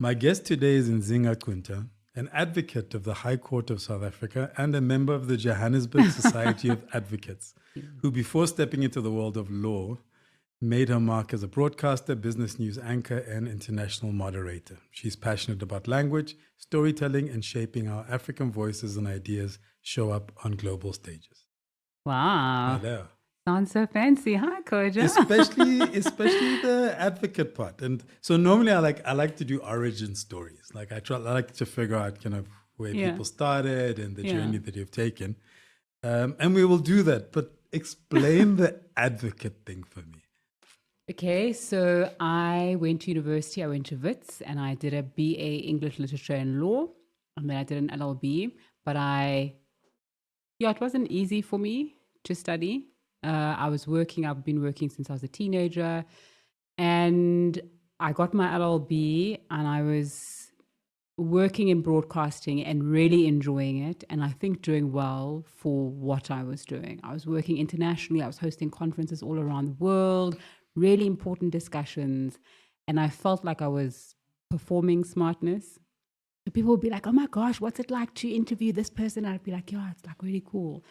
My guest today is Nzinga Qunta, an advocate of the High Court of South Africa and a member of the Johannesburg Society of Advocates, who before stepping into the world of law, made her mark as a broadcaster, business news anchor, and international moderator. She's passionate about language, storytelling, and shaping how African voices and ideas show up on global stages. Wow. Hello. Sounds so fancy. Hi, Koja. Especially the advocate part. And so normally I like to do origin stories. I like to figure out kind of where people started and the journey that you've taken. And we will do that. But explain the advocate thing for me. Okay, so I went to university. I went to Wits and I did a BA English Literature and Law. And then I did an LLB. But it wasn't easy for me to study. I've been working since I was a teenager, and I got my LLB and I was working in broadcasting and really enjoying it. And I think doing well for what I was doing. I was working internationally. I was hosting conferences all around the world, really important discussions. And I felt like I was performing smartness. So people would be like, oh my gosh, what's it like to interview this person? I'd be like, yeah, it's like really cool.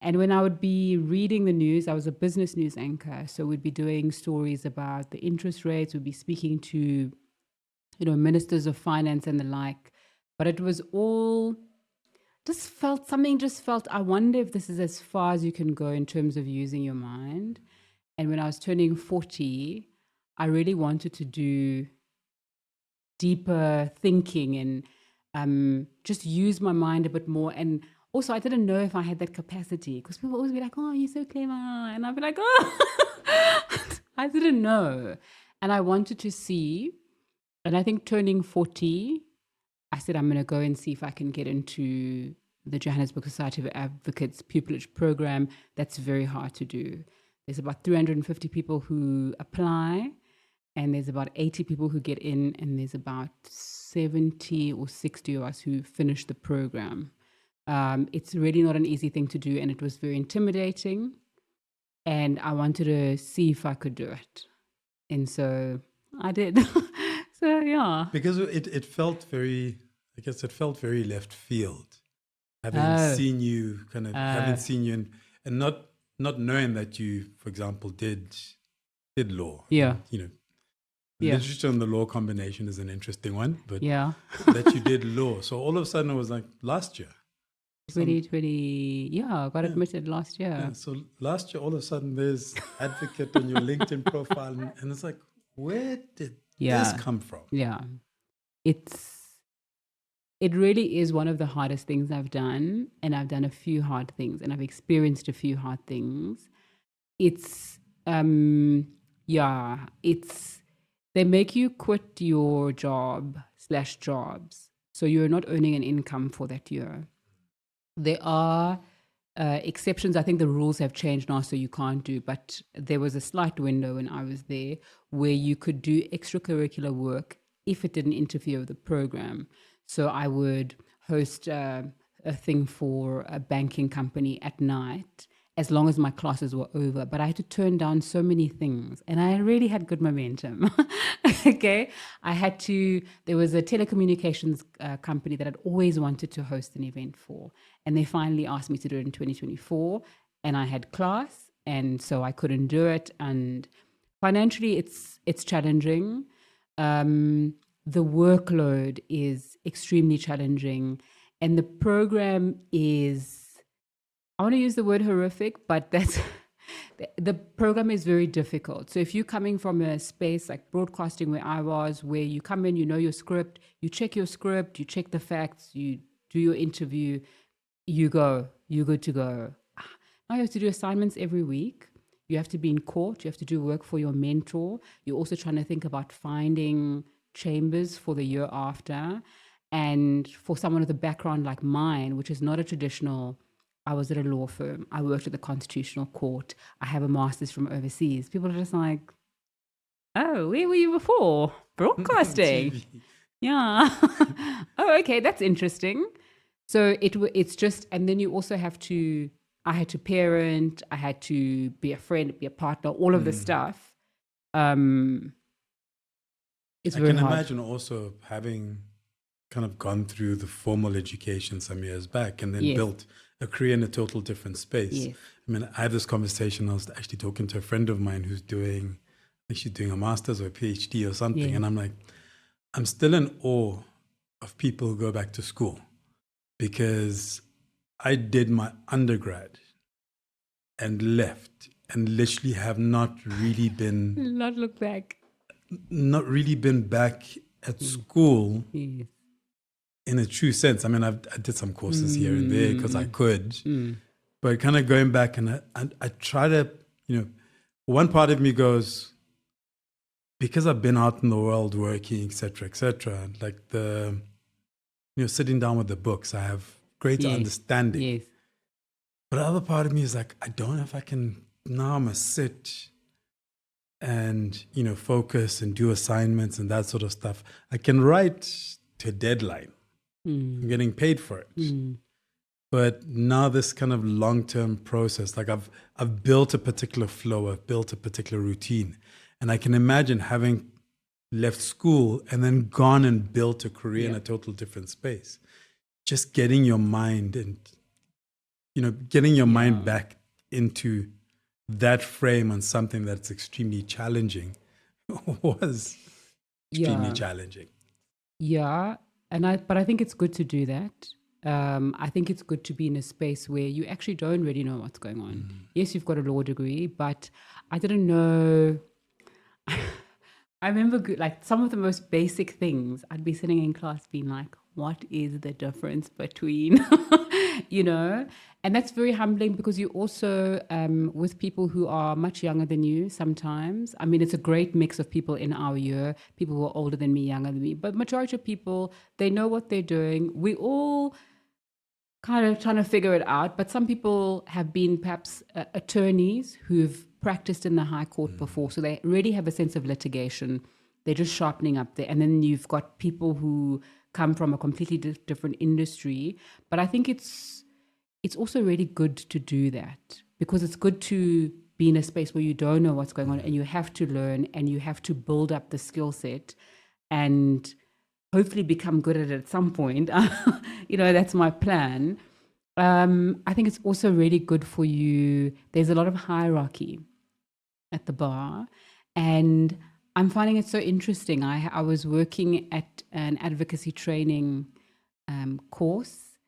And when I would be reading the news, I was a business news anchor. So we'd be doing stories about the interest rates. We'd be speaking to, ministers of finance and the like. But it was all I wonder if this is as far as you can go in terms of using your mind. And when I was turning 40, I really wanted to do deeper thinking and just use my mind a bit more. And also, I didn't know if I had that capacity because people always be like, oh, you're so clever. And I'd be like, oh, I didn't know. And I wanted to see. And I think turning 40, I said, I'm going to go and see if I can get into the Johannesburg Society of Advocates pupillage program. That's very hard to do. There's about 350 people who apply, and there's about 80 people who get in, and there's about 70 or 60 of us who finish the program. It's really not an easy thing to do, and it was very intimidating, and I wanted to see if I could do it. And so I did. So, yeah. Because it felt very left field. Having seen you and not knowing that you, for example, did law. Yeah. Literature and the law combination is an interesting one, but that you did law. So all of a sudden it was like last year. 2020, I got admitted last year. Yeah, so last year, all of a sudden, there's advocate on your LinkedIn profile, and it's like, where did this come from? Yeah, it really is one of the hardest things I've done, and I've done a few hard things, and I've experienced a few hard things. They make you quit your jobs, so you're not earning an income for that year. There are exceptions. I think the rules have changed now, so you can't do, but there was a slight window when I was there where you could do extracurricular work if it didn't interfere with the program. So I would host a thing for a banking company at night, as long as my classes were over. But I had to turn down so many things, and I really had good momentum. Okay. There was a telecommunications company that I'd always wanted to host an event for. And they finally asked me to do it in 2024. And I had class, and so I couldn't do it. And financially, it's challenging. The workload is extremely challenging. And the program is, I want to use the word horrific, but the program is very difficult. So if you're coming from a space like broadcasting where I was, where you come in, you know your script, you check the facts, you do your interview, you're good to go. Now you have to do assignments every week. You have to be in court. You have to do work for your mentor. You're also trying to think about finding chambers for the year after. And for someone with a background like mine, which is not a traditional, I was at a law firm, I worked at the Constitutional Court, I have a master's from overseas. People are just like, oh, where were you before? Broadcasting. Yeah. Oh, okay, that's interesting. So it's just, and then you also I had to parent, I had to be a friend, be a partner, all of the stuff. It's I very can hard. imagine also having kind of gone through the formal education some years back and then Yes. built a career in a total different space. Yes. I mean, I had this conversation. I was actually talking to a friend of mine who's doing, I think she's doing a master's or a PhD or something. Yeah. And I'm like, I'm still in awe of people who go back to school, because I did my undergrad and left and literally have not really been Not look back. back at school Yes. in a true sense. I mean, I did some courses here and there because I could, Mm. but kind of going back and I try to, one part of me goes, because I've been out in the world working, et cetera, like sitting down with the books, I have greater Yes. understanding. Yes. But the other part of me is like, I don't know if I can, now I'm a sit and, focus and do assignments and that sort of stuff. I can write to a deadline. I'm getting paid for it. But now this kind of long-term process, like I've built a particular flow, I've built a particular routine. And I can imagine having left school and then gone and built a career in a total different space. Just getting your mind and, getting your mind back into that frame on something that's extremely challenging was extremely challenging. Yeah. But I think it's good to do that. I think it's good to be in a space where you actually don't really know what's going on. Yes, you've got a law degree, but I didn't know. I remember like some of the most basic things. I'd be sitting in class being like, what is the difference between, And that's very humbling because you also, with people who are much younger than you sometimes. I mean, it's a great mix of people in our year, people who are older than me, younger than me. But majority of people, they know what they're doing. We all kind of trying to figure it out. But some people have been perhaps attorneys who've practiced in the high court before. So they already have a sense of litigation. They're just sharpening up there. And then you've got people who come from a completely different industry. But I think it's also really good to do that, because it's good to be in a space where you don't know what's going on and you have to learn and you have to build up the skill set and hopefully become good at it at some point. That's my plan. I think it's also really good for you. There's a lot of hierarchy at the bar, and I'm finding it so interesting. I was working at an advocacy training course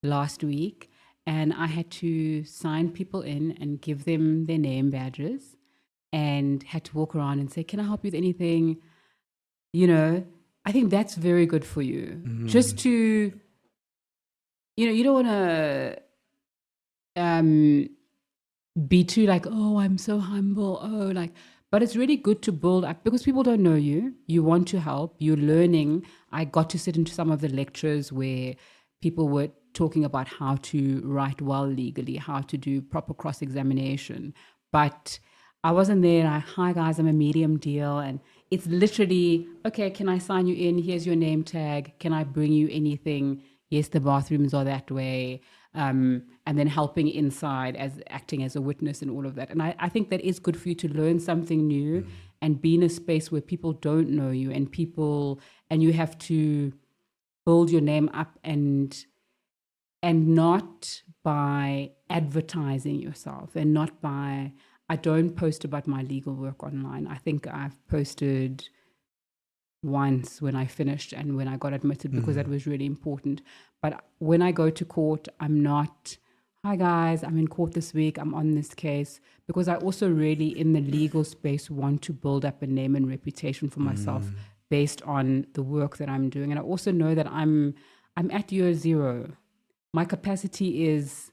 last week, and I had to sign people in and give them their name badges, and had to walk around and say, can I help you with anything? I think that's very good for you. Just to, you don't want to be too like, oh, I'm so humble. But it's really good to build up because people don't know you. You want to help. You're learning. I got to sit into some of the lectures where people were talking about how to write well legally, how to do proper cross-examination. But I wasn't there like, hi guys, I'm a medium deal. And it's literally, okay, can I sign you in? Here's your name tag. Can I bring you anything? Yes, the bathrooms are that way. And then helping inside as acting as a witness and all of that. And I think that is good for you to learn something new and be in a space where people don't know you and you have to build your name up and not by advertising yourself and not by, I don't post about my legal work online. I think I've posted once when I finished and when I got admitted because that was really important. But when I go to court, I'm not, hi guys, I'm in court this week, I'm on this case, because I also really in the legal space want to build up a name and reputation for myself based on the work that I'm doing. And I also know that I'm at year zero. My capacity is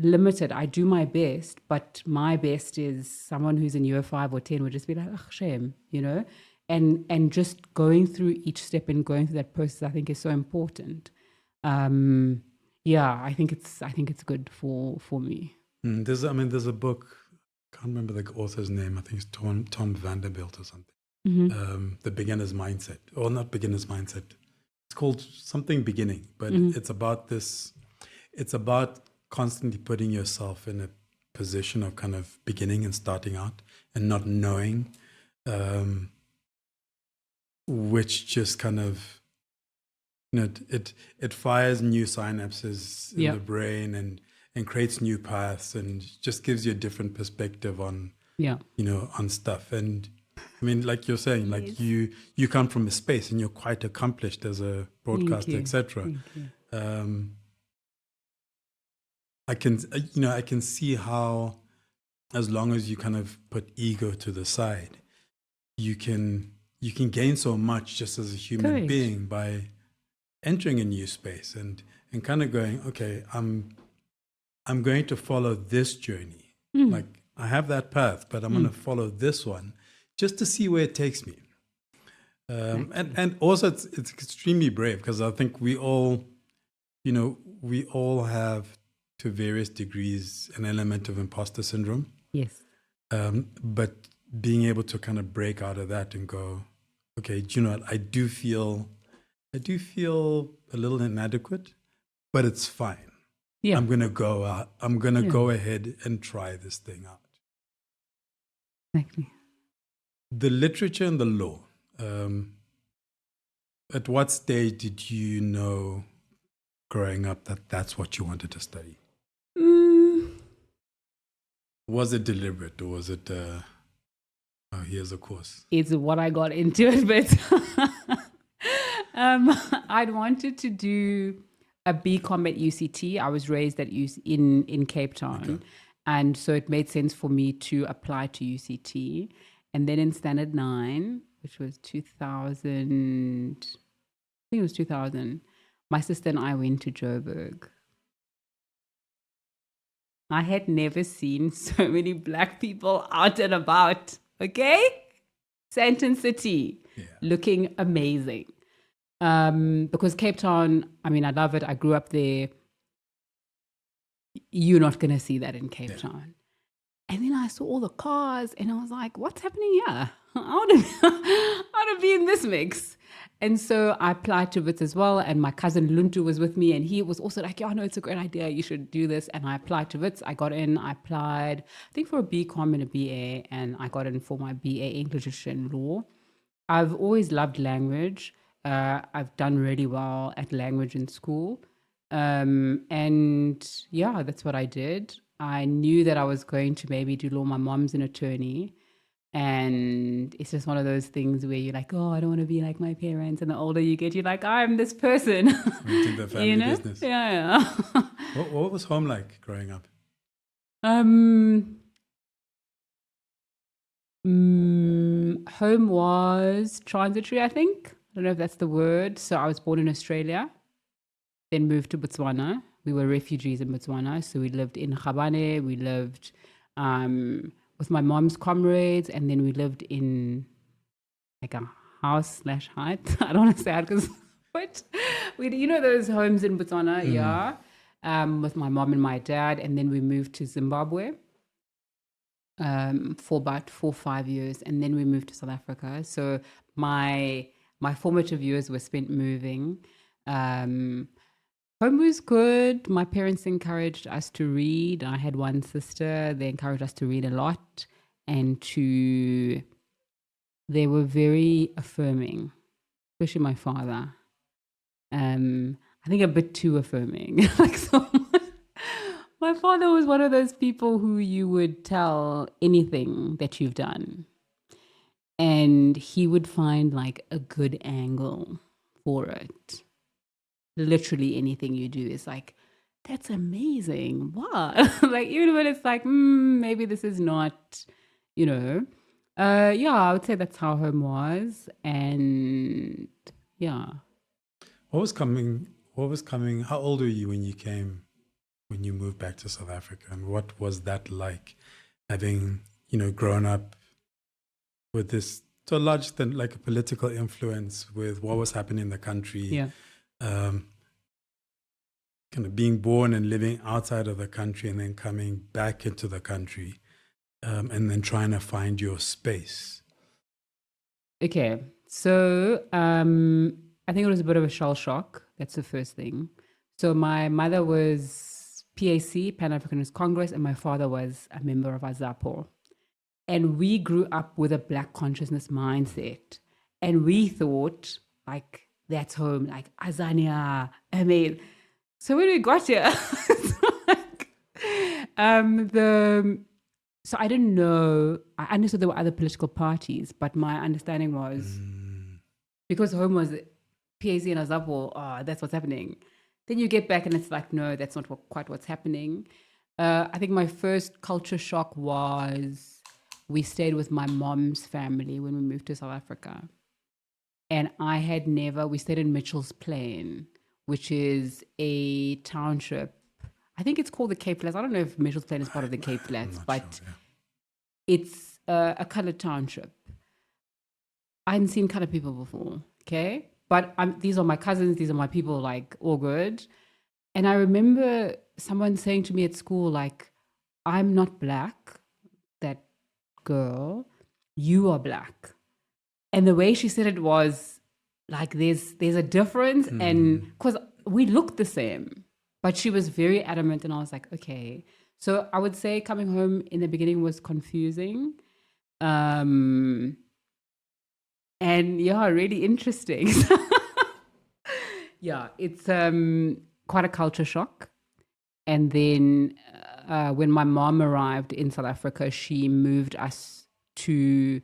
limited. I do my best, but my best is someone who's in year 5 or 10 would just be like, oh, shame, and just going through each step and going through that process, I think is so important. I think it's good for me. There's a book, I can't remember the author's name. I think it's Tom Vanderbilt or something. The Beginner's Mindset, or not Beginner's Mindset. It's called something Beginning, but it's about this. It's about constantly putting yourself in a position of kind of beginning and starting out and not knowing which just kind of, it fires new synapses in the brain and creates new paths and just gives you a different perspective on, on stuff. And I mean, like you're saying, like you come from a space and you're quite accomplished as a broadcaster, etc. I can see how, as long as you kind of put ego to the side, you can gain so much just as a human being by entering a new space and kind of going, okay, I'm going to follow this journey. Like I have that path, but I'm going to follow this one just to see where it takes me. And also it's extremely brave, because I think we all have, to various degrees, an element of imposter syndrome. Yes. But being able to kind of break out of that and go, okay, do you know what? I do feel a little inadequate, but it's fine. Yeah. I'm going to go out. I'm going to go ahead and try this thing out. Exactly. The literature and the law. At what stage did you know, growing up, that that's what you wanted to study? Was it deliberate, or was it, here's a course? It's what I got into it, but I'd wanted to do a BCom at UCT. I was raised in Cape Town. Okay. And so it made sense for me to apply to UCT. And then in Standard 9, which was 2000, I think it was 2000, my sister and I went to Joburg. I had never seen so many Black people out and about, okay? Sandton City, looking amazing. Because Cape Town, I mean, I love it. I grew up there. You're not going to see that in Cape Town. And then I saw all the cars and I was like, what's happening here? I want to be in this mix. And so I applied to WITS as well. And my cousin Luntu was with me. And he was also like, no, it's a great idea. You should do this. And I applied to WITS. I got in. I applied, I think, for a BCom and a BA. And I got in for my BA English Literature and Law. I've always loved language. I've done really well at language in school. And yeah, that's what I did. I knew that I was going to maybe do law. My mom's an attorney. And it's just one of those things where you're like, oh, I don't want to be like my parents. And the older you get, you're like, I'm this person. Into the family business. Yeah. What was home like growing up? Home was transitory, I think. I don't know if that's the word. So I was born in Australia, then moved to Botswana. We were refugees in Botswana. So we lived in Khabane. We lived with my mom's comrades. And then we lived in like a house/hut. I don't want to say that because, what? You know those homes in Botswana? Yeah. With my mom and my dad. And then we moved to Zimbabwe for about 4 or 5 years. And then we moved to South Africa. So my formative years were spent moving. Home was good. My parents encouraged us to read. I had one sister. They encouraged us to read a lot and they were very affirming, especially my father. I think a bit too affirming. My father was one of those people who you would tell anything that you've done. And he would find like a good angle for it. Literally anything you do is like, that's amazing. What? Like, even when it's like, maybe this is not, yeah, I would say that's how home was. And yeah. What was coming? How old were you when you moved back to South Africa? And what was that like, having, grown up with this, to a large extent, like a political influence with what was happening in the country? Yeah. Kind of being born and living outside of the country and then coming back into the country, and then trying to find your space. Okay. So I think it was a bit of a shell shock. That's the first thing. So my mother was PAC, Pan-Africanist Congress, and my father was a member of AZAPO. And we grew up with a Black consciousness mindset. And we thought, like, that's home, like Azania, Emil. So when we got here, it's like, so I didn't know, I understood there were other political parties, but my understanding was because home was PAC and Azapo, that's what's happening. Then you get back and it's like, no, that's not quite what's happening. I think my first culture shock was we stayed with my mom's family when we moved to South Africa. And we stayed in Mitchell's Plain, which is a township. I think it's called the Cape Flats. I don't know if Mitchell's Plain is part of the Cape Flats, but sure, it's a colored township. I hadn't seen colored people before, okay? But these are my cousins, these are my people, like, all good. And I remember someone saying to me at school, like, I'm not black, that girl, you are black. And the way she said it was like, there's a difference. And because we looked the same, but she was very adamant. And I was like, okay. So I would say coming home in the beginning was confusing. And yeah, really interesting. Yeah, it's quite a culture shock. And then when my mom arrived in South Africa, she moved us to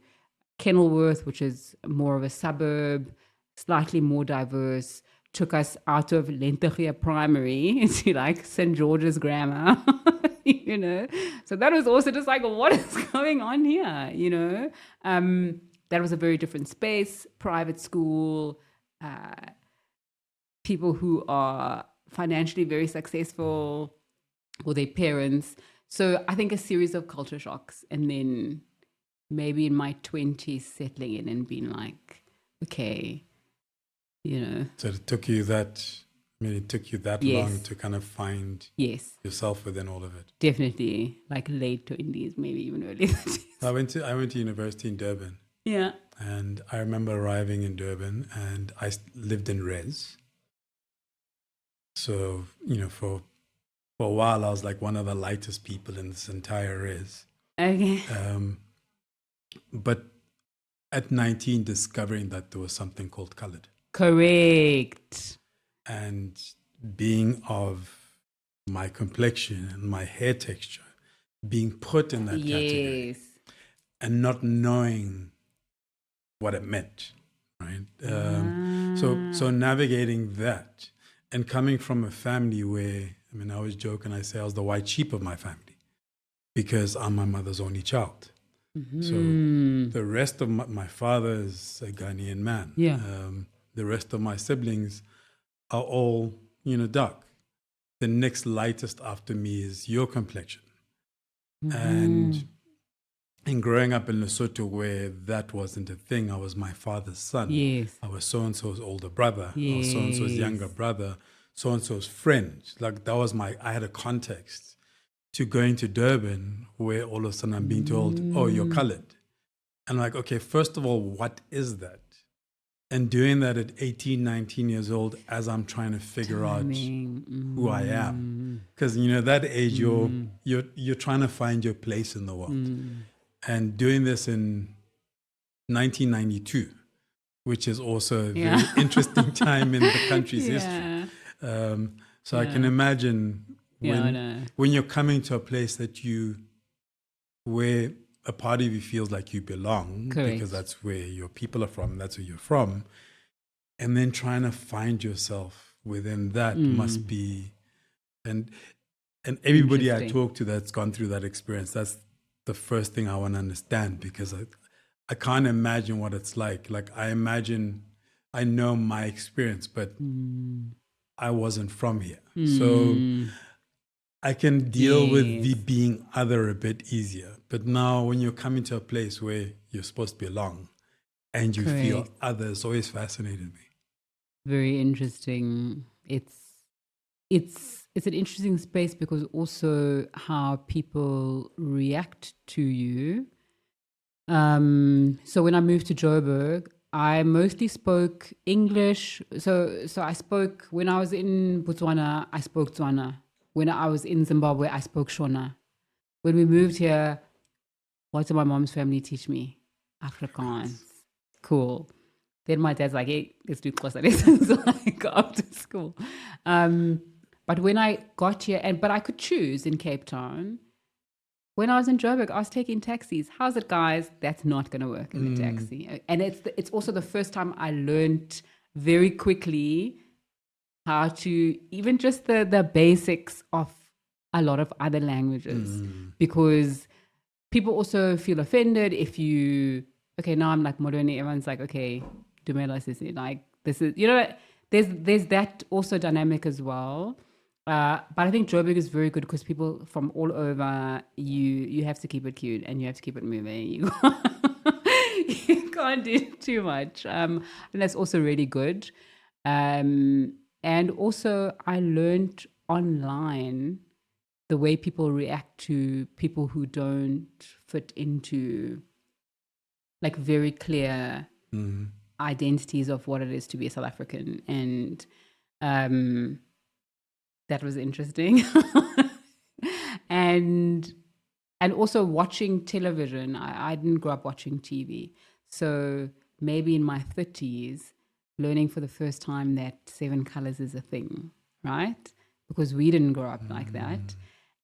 Kenilworth, which is more of a suburb, slightly more diverse, took us out of Lentegea Primary to like St. George's Grammar, you know. So that was also just like, what is going on here, you know? That was a very different space, private school, people who are financially very successful, or their parents. So I think a series of culture shocks, and then maybe in my 20s settling in and being like, okay, you know. So it took you that Yes. long to kind of find Yes, yourself within all of it. definitely, like late 20s, maybe even early 30s. I went to university in Durban. Yeah. And I remember arriving in Durban, and I lived in res. So, you know, for a while, I was like one of the lightest people in this entire res. Okay. But at 19, discovering that there was something called colored. Correct. And being of my complexion and my hair texture, being put in that category. Yes. And not knowing what it meant, right? So navigating that, and coming from a family where, I mean, I always joke and I say I was the white sheep of my family because I'm my mother's only child. Mm-hmm. So the rest of my father is a Ghanaian man. Yeah. The rest of my siblings are all, you know, dark. The next lightest after me is your complexion. Mm-hmm. And growing up in Lesotho, where that wasn't a thing, I was my father's son. Yes. I was so-and-so's older brother. Yes. I was so-and-so's younger brother, so-and-so's friend. Like that was I had a context to going to Durban where all of a sudden I'm being told, oh, you're colored. And I'm like, okay, first of all, what is that? And doing that at 18, 19 years old as I'm trying to figure out who I am. Because, you know, that age, you're trying to find your place in the world. And doing this in 1992, which is also a very interesting time in the country's history. So I can imagine when you're coming to a place where a part of you feels like you belong, Correct. because that's where your people are from, that's where you're from, and then trying to find yourself within that must be, and everybody I talk to that's gone through that experience, that's the first thing I want to understand, because I can't imagine what it's like. Like I know my experience, but I wasn't from here. So I can deal with the being other a bit easier. But now when you're coming to a place where you're supposed to belong and you feel other, it's always fascinated me. Very interesting. It's an interesting space because also how people react to you. So when I moved to Joburg, I mostly spoke English. So I spoke, when I was in Botswana, I spoke Tswana. When I was in Zimbabwe, I spoke Shona. When we moved here, what did my mom's family teach me? Afrikaans. Cool. then my dad's like, hey, let's do Xhosa lessons like after school. But when I got here, but I could choose in Cape Town. When I was in Joburg, I was taking taxis. How's it, guys? That's not going to work in a taxi. And it's also the first time I learned very quickly how to, even just the basics of a lot of other languages. Because people also feel offended if you, okay, now I'm like modern, everyone's like, okay, Dumela Sisi, like this is, there's that also dynamic as well. But I think Joburg is very good because people from all over, you have to keep it cute and you have to keep it moving. You can't do too much. And that's also really good. And also I learned online the way people react to people who don't fit into like very clear identities of what it is to be a South African. And that was interesting. and also watching television. I didn't grow up watching TV. So maybe in my 30s, learning for the first time that 7 colors is a thing, right? Because we didn't grow up like that.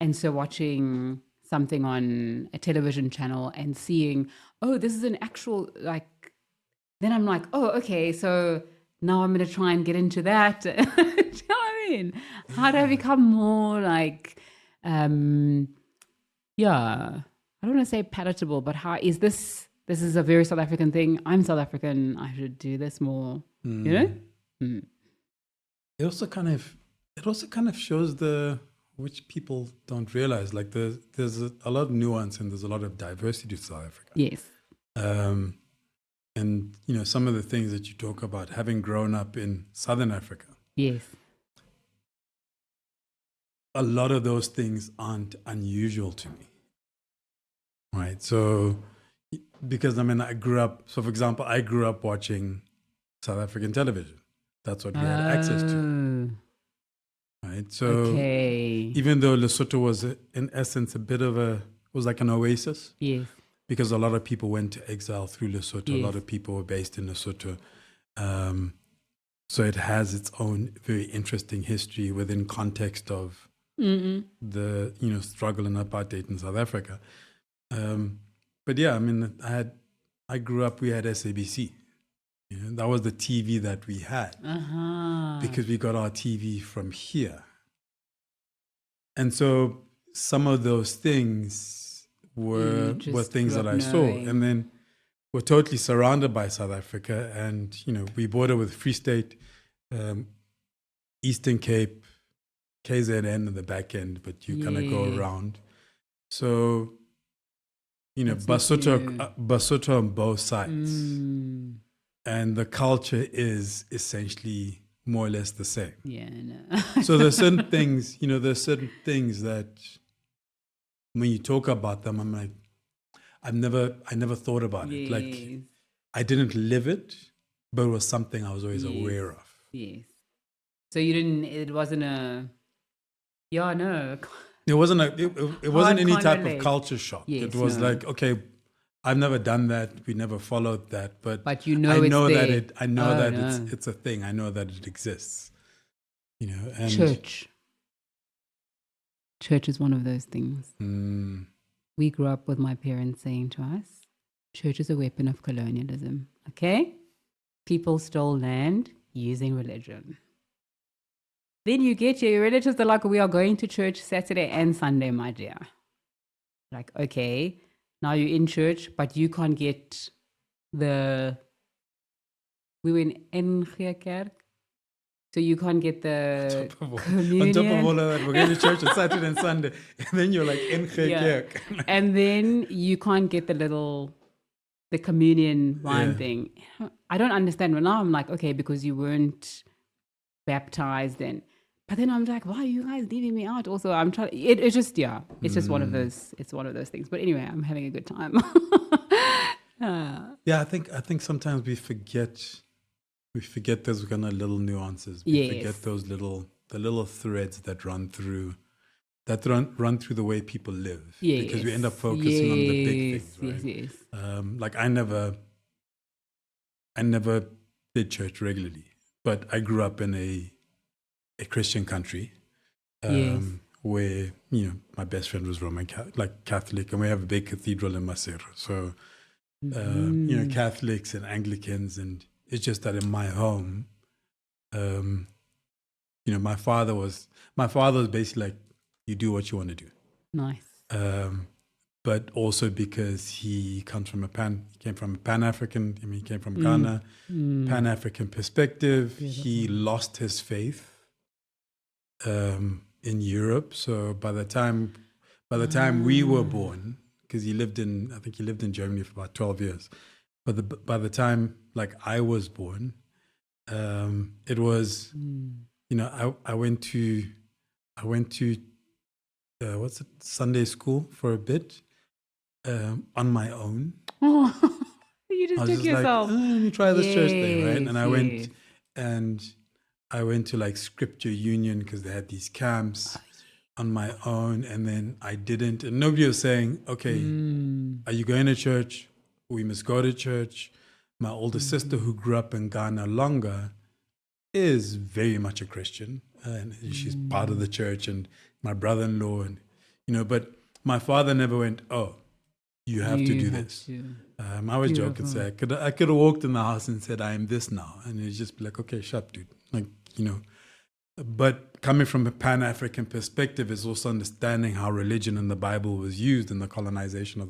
And so watching something on a television channel and seeing, oh, this is an actual, like, then I'm like, oh, okay, so now I'm going to try and get into that. Do you know what I mean? How do I become more like, I don't want to say palatable, but how is this is a very South African thing. I'm South African. I should do this more, you know? It also kind of shows which people don't realize, like there's a lot of nuance and there's a lot of diversity to South Africa. Yes. And, some of the things that you talk about, having grown up in Southern Africa. Yes. A lot of those things aren't unusual to me. Right. So, because I grew up, for example, I grew up watching South African television. That's what we had access to. Right. So even though Lesotho was in essence was like an oasis. Yes. Because a lot of people went to exile through Lesotho. Yes. A lot of people were based in Lesotho. So it has its own very interesting history within context of the, struggle and apartheid in South Africa. But yeah, I grew up, we had SABC. That was the TV that we had because we got our TV from here. And so some of those things were things that I saw. And then we're totally surrounded by South Africa. And, we border with Free State, Eastern Cape, KZN in the back end, but you kind of go around. So, Basotho on both sides. And the culture is essentially more or less the same. Yeah, no. So there's certain things, that when you talk about them, I'm like, I never thought about it. Like, I didn't live it, but it was something I was always aware of. Yes. So it wasn't It wasn't any type of culture shock. Yes, it was like, okay, I've never done that. We never followed that, but I know it's that it's a thing. I know that it exists. And Church is one of those things. We grew up with my parents saying to us, church is a weapon of colonialism. Okay? People stole land using religion. Then you get your relatives are like, we are going to church Saturday and Sunday, my dear. Like, okay, now you're in church, but you can't get we were in NG Kerk, so you can't get the communion. On top of all of that, we're going to church on Saturday and Sunday, and then you're like NG Kerk. And then you can't get the communion wine thing. I don't understand. But now I'm like, okay, because you weren't baptized then. But then I'm like, why are you guys leaving me out? Also, I'm trying. It's just just one of those. It's one of those things. But anyway, I'm having a good time. Yeah, I think sometimes we forget those kind of little nuances. We forget the little threads that run through the way people live. Yes. Because we end up focusing on the big things, right? Yes. Like I never did church regularly. But I grew up in a Christian country Yes. where, you know, my best friend was Roman Catholic, and we have a big cathedral in Maseru. So, you know, Catholics and Anglicans, and it's just that in my home, you know, my father was basically like, you do what you want to do. Nice. But also because he came from a Pan-African, I mean, he came from Ghana, Pan-African perspective. Beautiful. He lost his faith in Europe. So by the time we were born, because I think he lived in Germany for about 12 years. But by the time like I was born, it was, you know, I went to Sunday school for a bit on my own. Oh, you I just was took just yourself. like, let me try this church thing, right? And Yes, I went to like Scripture Union because they had these camps on my own, and then I didn't, and nobody was saying, okay, are you going to church? We must go to church. My older sister, who grew up in Ghana longer, is very much a Christian, and she's part of the church, and my brother-in-law, and you know, but my father never went, oh, you have to do this. I was joking, say I could have walked in the house and said, I am this now, and he'd just be like, okay, shut up, dude, like, you know. But coming from a Pan-African perspective is also understanding how religion in the Bible was used in the colonization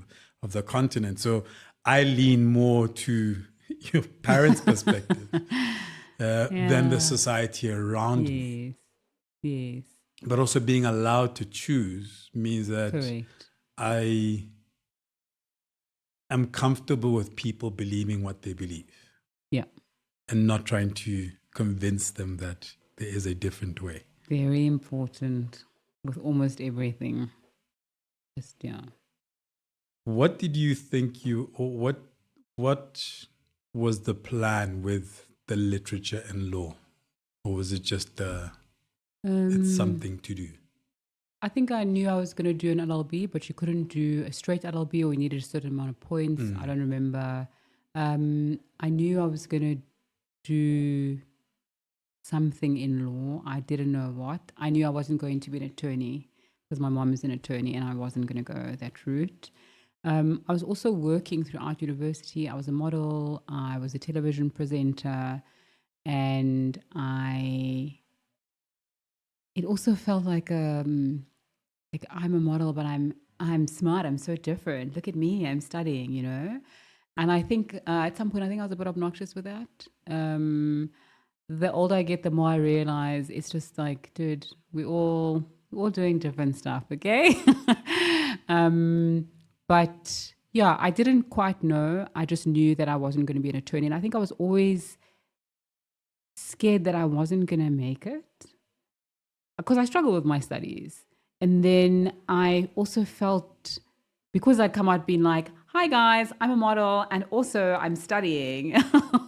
of the continent. So I lean more to your parents' perspective than the society around me. Yes. But also being allowed to choose means that Correct. I am comfortable with people believing what they believe. Yeah. And not trying to convince them that there is a different way. Very important with almost everything. Just, yeah. What did you think what was the plan with the literature and law? Or was it just it's something to do? I think I knew I was going to do an LLB, but you couldn't do a straight LLB, or you needed a certain amount of points. I don't remember. I knew I was going to do something in law. I didn't know what. I knew I wasn't going to be an attorney because my mom is an attorney and I wasn't going to go that route. I was also working throughout university. I was a model. I was a television presenter, and it also felt like I'm a model, but I'm smart. I'm so different. Look at me. I'm studying, you know. And I think at some point, I think I was a bit obnoxious with that. The older I get, the more I realize it's just like, dude, we're all doing different stuff, okay? But yeah, I didn't quite know. I just knew that I wasn't going to be an attorney. And I think I was always scared that I wasn't going to make it because I struggled with my studies. And then I also felt, because I'd come out being like, hi guys, I'm a model and also I'm studying.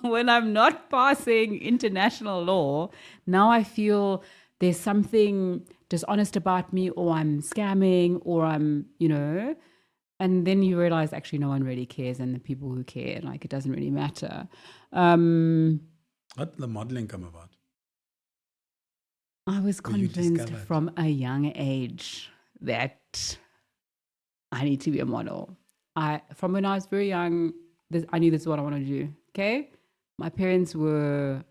When I'm not passing international law, now I feel there's something dishonest about me, or I'm scamming, or I'm, you know, and then you realize actually no one really cares, and the people who care, like, it doesn't really matter. How did the modeling come about? I was convinced from a young age that I need to be a model. From when I was very young, I knew this is what I want to do. Okay, my parents were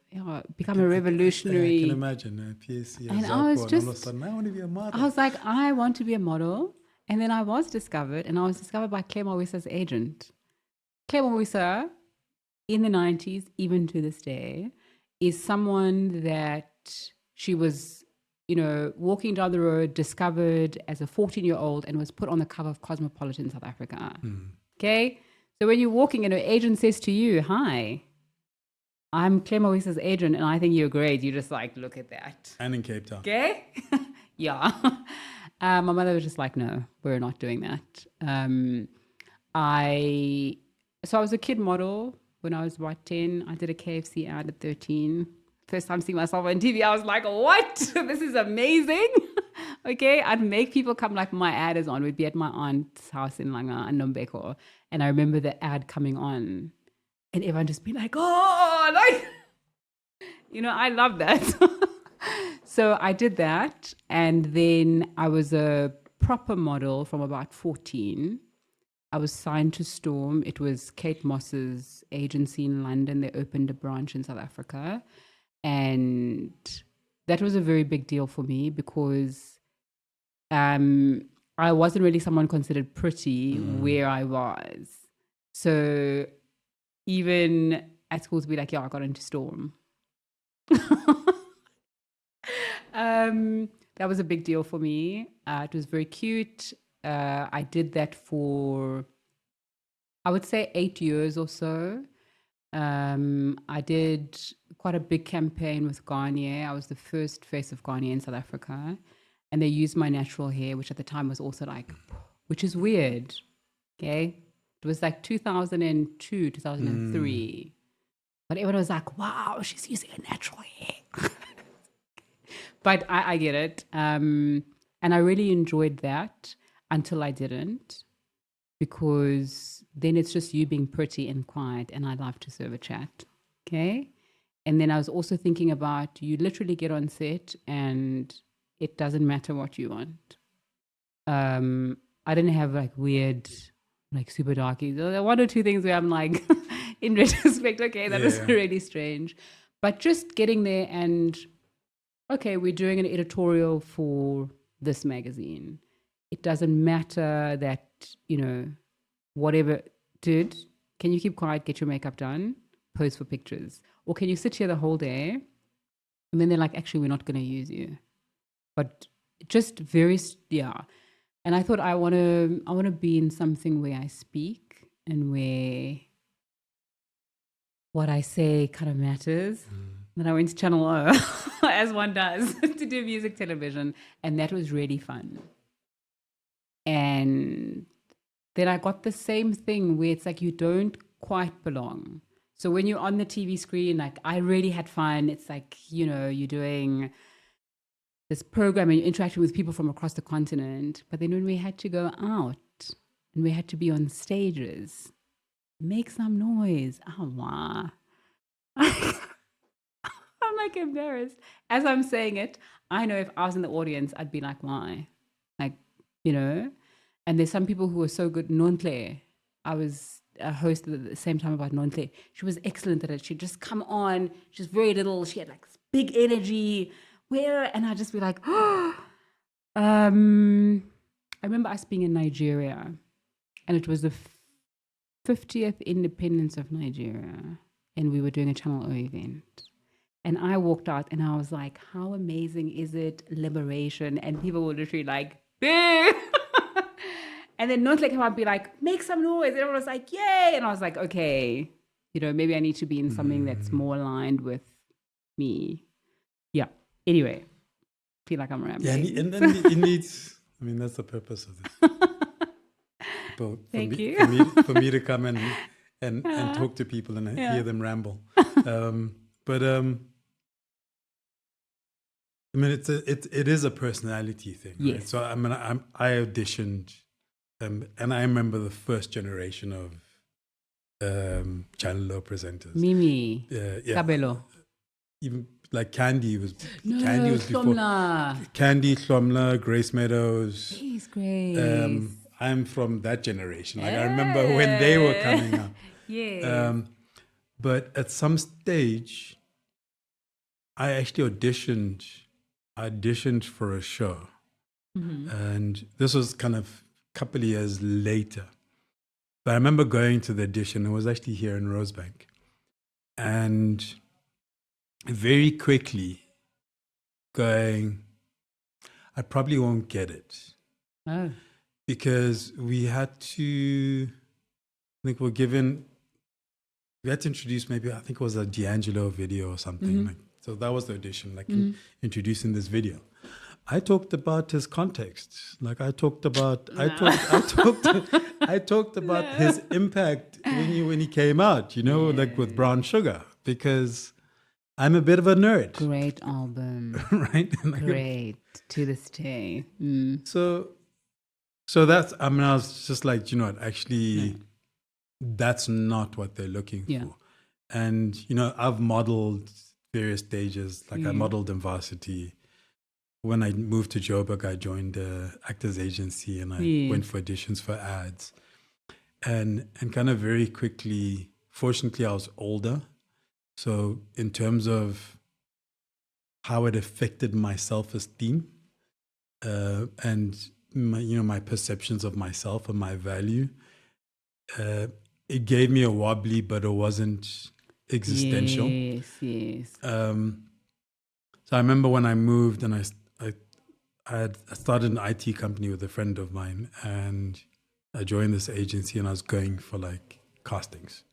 become a revolutionary. I can imagine PSC, and I was just all of a sudden, I want to be a model. I was like, I want to be a model, and then I was discovered, and I was discovered by Claire Mawisa's agent. Claire Mawisa, in the 90s, even to this day, is someone that she was, you know, walking down the road, discovered as a 14-year-old, and was put on the cover of Cosmopolitan South Africa. Okay? So when you're walking and an agent says to you, hi, I'm Claire Mawisa's agent, and I think you're great. You just like, look at that. And in Cape Town. Okay? Yeah. My mother was just like, no, we're not doing that. So I was a kid model when I was about 10. I did a KFC ad at 13. First time seeing myself on TV, I was like, what? This is amazing. Okay, I'd make people come, like my ad is on. We'd be at my aunt's house in Langa and Nombeko. And I remember the ad coming on and everyone just being like, oh, like, I love that. So I did that. And then I was a proper model from about 14. I was signed to Storm. It was Kate Moss's agency in London. They opened a branch in South Africa. And that was a very big deal for me because I wasn't really someone considered pretty where I was. So even at school to be like, yeah, I got into Storm. That was a big deal for me. It was very cute. I did that for, I would say, 8 years or so. I did quite a big campaign with Garnier. I was the first face of Garnier in South Africa. And they used my natural hair, which at the time was also like, which is weird. Okay. It was like 2002, 2003. But everyone was like, wow, she's using a natural hair. But I get it. And I really enjoyed that until I didn't, because then it's just you being pretty and quiet, and I love to serve a chat. Okay. And then I was also thinking about, you literally get on set and it doesn't matter what you want. I didn't have like weird, like super darky. There are one or two things where I'm like, in retrospect, okay, that was really strange. But just getting there and, okay, we're doing an editorial for this magazine. It doesn't matter that, whatever, dude, can you keep quiet, get your makeup done, pose for pictures? Or can you sit here the whole day? And then they're like, actually, we're not going to use you. But just very, And I thought I want to be in something where I speak and where what I say kind of matters. Then I went to Channel O, as one does, to do music television. And that was really fun. And then I got the same thing where it's like you don't quite belong. So when you're on the TV screen, like I really had fun. It's like, you're doing this program and you're interacting with people from across the continent. But then when we had to go out and we had to be on stages, make some noise. Oh, wow. I'm like embarrassed. As I'm saying it, I know if I was in the audience, I'd be like, why? Like, and there's some people who are so good. Nontle, I was a host at the same time about Nontle. She was excellent at it. She'd just come on. She's very little. She had like big energy. And I'd just be like, I remember us being in Nigeria, and it was the 50th independence of Nigeria, and we were doing a Channel O event. And I walked out and I was like, how amazing is it? Liberation. And people were literally like, boo. And then Nontle came out and be like, make some noise. And everyone was like, yay. And I was like, okay, maybe I need to be in something that's more aligned with me. Yeah. Anyway, feel like I'm rambling. Yeah, and then it needs, that's the purpose of this. Thank you. For me to come and talk to people and hear them ramble. It is a personality thing, right? Yes. So I auditioned, and I remember the first generation of Channel O presenters. Mimi, Kabelo. Even like Candy was Hlomla. before. Candy, Hlomla, Grace Meadows. Please, Grace. I'm from that generation. Like I remember when they were coming up. Yes. But at some stage, I actually auditioned for a show. And this was kind of a couple of years later. But I remember going to the audition. It was actually here in Rosebank. And very quickly going, I probably won't get it. Oh. Because we had to, we had to introduce maybe, I think it was a D'Angelo video or something. So that was the audition, introducing this video. I talked about his context. Like I talked about his impact when he came out, like with Brown Sugar, because I'm a bit of a nerd. Great album. Right? Great. To this day. So that's, I was just like, actually, that's not what they're looking for. And, I've modeled various stages. Like I modeled in varsity. When I moved to Joburg, I joined a actors agency and I went for auditions for ads. And kind of very quickly, fortunately, I was older. So in terms of how it affected my self-esteem and my perceptions of myself and my value, it gave me a wobbly, but it wasn't existential. Yes. So I remember when I moved and I started an IT company with a friend of mine, and I joined this agency and I was going for like castings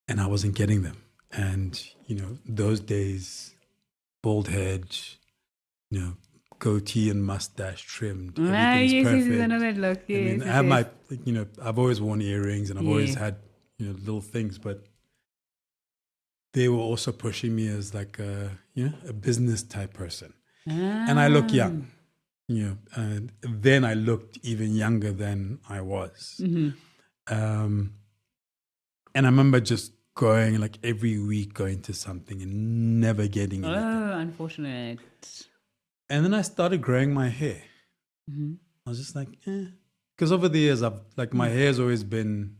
and I wasn't getting them. And, those days, bald head, goatee and mustache trimmed. Everything's perfect. Yes, I know that look. Yes, I mean, I have my, I've always worn earrings and I've always had, little things, but they were also pushing me as like a business type person. And I look young, and then I looked even younger than I was. Mm-hmm. And I remember just going like every week, going to something and never getting anything. Oh, unfortunate. And then I started growing my hair. Mm-hmm. I was just like, because over the years, my hair's always been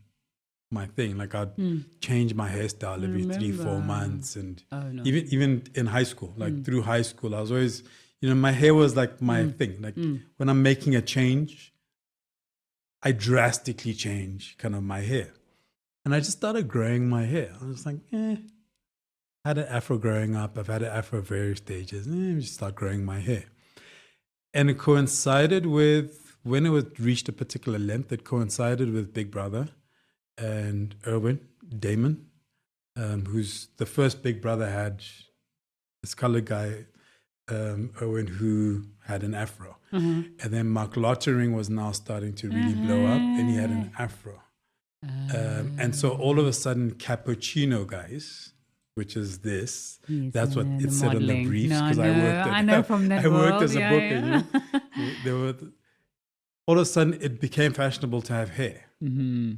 my thing. Like I'd change my hairstyle every 3-4 months. And even in high school, like through high school, I was always, my hair was like my thing. Like when I'm making a change, I drastically change kind of my hair. And I just started growing my hair. I was like, I had an afro growing up. I've had an afro at various stages. Just start growing my hair. And it coincided with, when it was reached a particular length, it coincided with Big Brother and Damon, who's the first Big Brother had this colored guy, Erwin, who had an afro. Mm-hmm. And then Mark Lottering was now starting to really blow up, and he had an afro. And so all of a sudden, cappuccino guys, which is this, that's what it said on the briefs, because I worked as a booker. There were all of a sudden it became fashionable to have hair. Mm-hmm.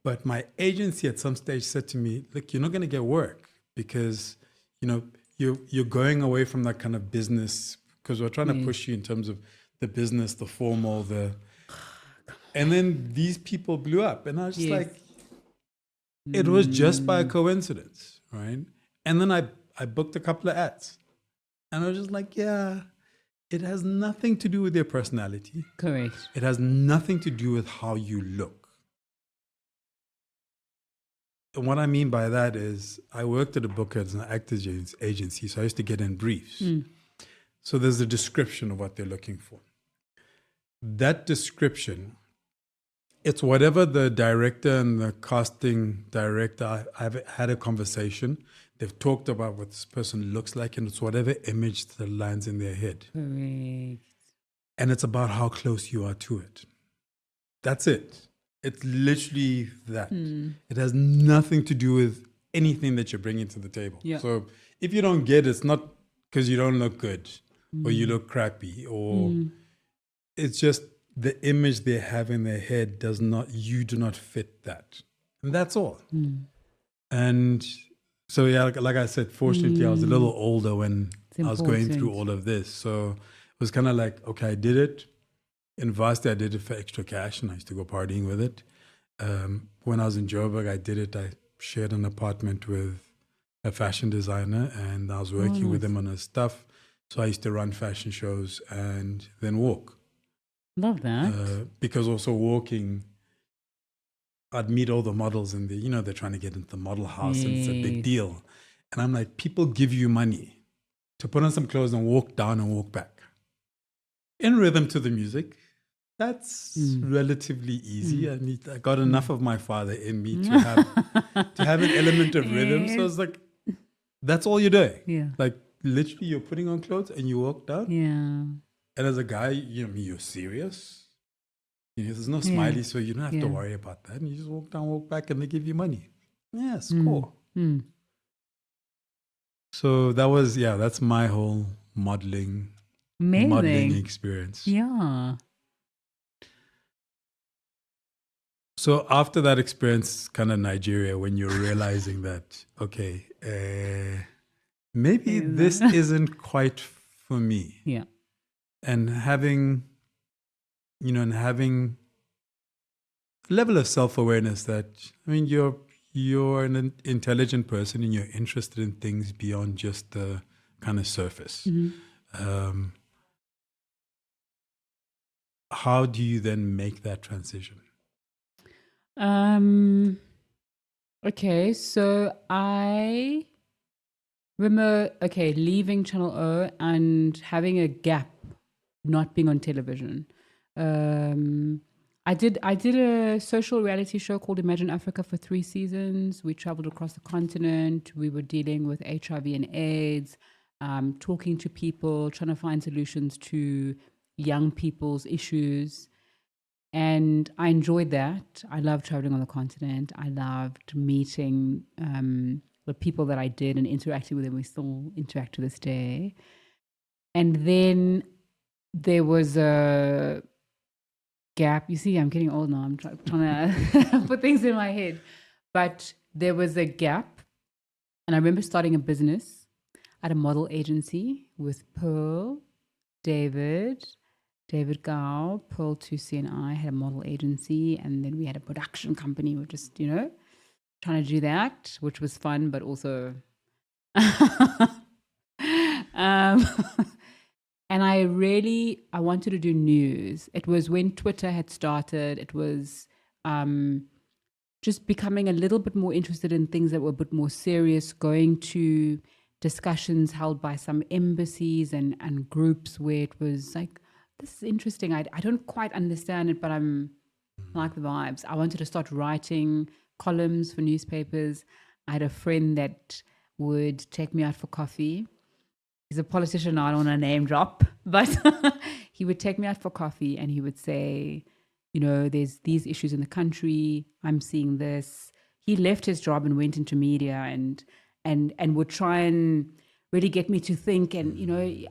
But my agency at some stage said to me, "Look, you're not going to get work because you're going away from that kind of business, because we're trying to push you in terms of the business, the formal, And then these people blew up, and I was just like, it was just by coincidence, right? And then I booked a couple of ads, and I was just like, it has nothing to do with your personality. Correct. It has nothing to do with how you look. And what I mean by that is, I worked at a booker as an actors agency, so I used to get in briefs. So there's a description of what they're looking for. That description, it's whatever the director and the casting director, I've had a conversation. They've talked about what this person looks like, and it's whatever image that lands in their head. Correct. And it's about how close you are to it. That's it. It's literally that. It has nothing to do with anything that you're bringing to the table. Yeah. So if you don't get it, it's not because you don't look good or you look crappy, or it's just the image they have in their head you do not fit that. And that's all. And so, like I said, fortunately, I was a little older when I was going through all of this. So it was kind of like, okay, I did it. In varsity, I did it for extra cash, and I used to go partying with it. When I was in Joburg, I did it. I shared an apartment with a fashion designer, and I was working with him on his stuff. So I used to run fashion shows and then walk. Love that. Because also walking, I'd meet all the models and they're trying to get into the model house and it's a big deal. And I'm like, people give you money to put on some clothes and walk down and walk back. In rhythm to the music, that's relatively easy. I mean, I got enough of my father in me to have an element of rhythm. So it's like, that's all you're doing. Yeah. Like literally you're putting on clothes and you walk down. Yeah. And as a guy, you're serious. There's no smiley, so you don't have to worry about that. And you just walk down, walk back, and they give you money. Yeah, score. So that's my whole modeling experience. Yeah. So after that experience, kind of Nigeria, when you're realizing that, okay, maybe this isn't quite for me. Yeah. And having a level of self-awareness that, I mean, you're an intelligent person and you're interested in things beyond just the kind of surface. How do you then make that transition? Okay, so I remember, leaving Channel O and having a gap, not being on television. I did a social reality show called Imagine Africa for 3 seasons. We traveled across the continent. We were dealing with HIV and AIDS, talking to people, trying to find solutions to young people's issues. And I enjoyed that. I loved traveling on the continent. I loved meeting the people that I did and interacting with them. We still interact to this day. And then there was a gap. You see, I'm getting old now. I'm trying to put things in my head. But there was a gap. And I remember starting a business at a model agency with Pearl, David Gao, Pearl Tusi, and I had a model agency, and then we had a production company. We were just, trying to do that, which was fun, but also. And I wanted to do news. It was when Twitter had started. It was just becoming a little bit more interested in things that were a bit more serious, going to discussions held by some embassies and groups where it was like, this is interesting. I don't quite understand it, but I like the vibes. I wanted to start writing columns for newspapers. I had a friend that would take me out for coffee. He's a politician now, I don't want to name drop, but he would take me out for coffee and he would say, there's these issues in the country. I'm seeing this. He left his job and went into media and would try and really get me to think. And,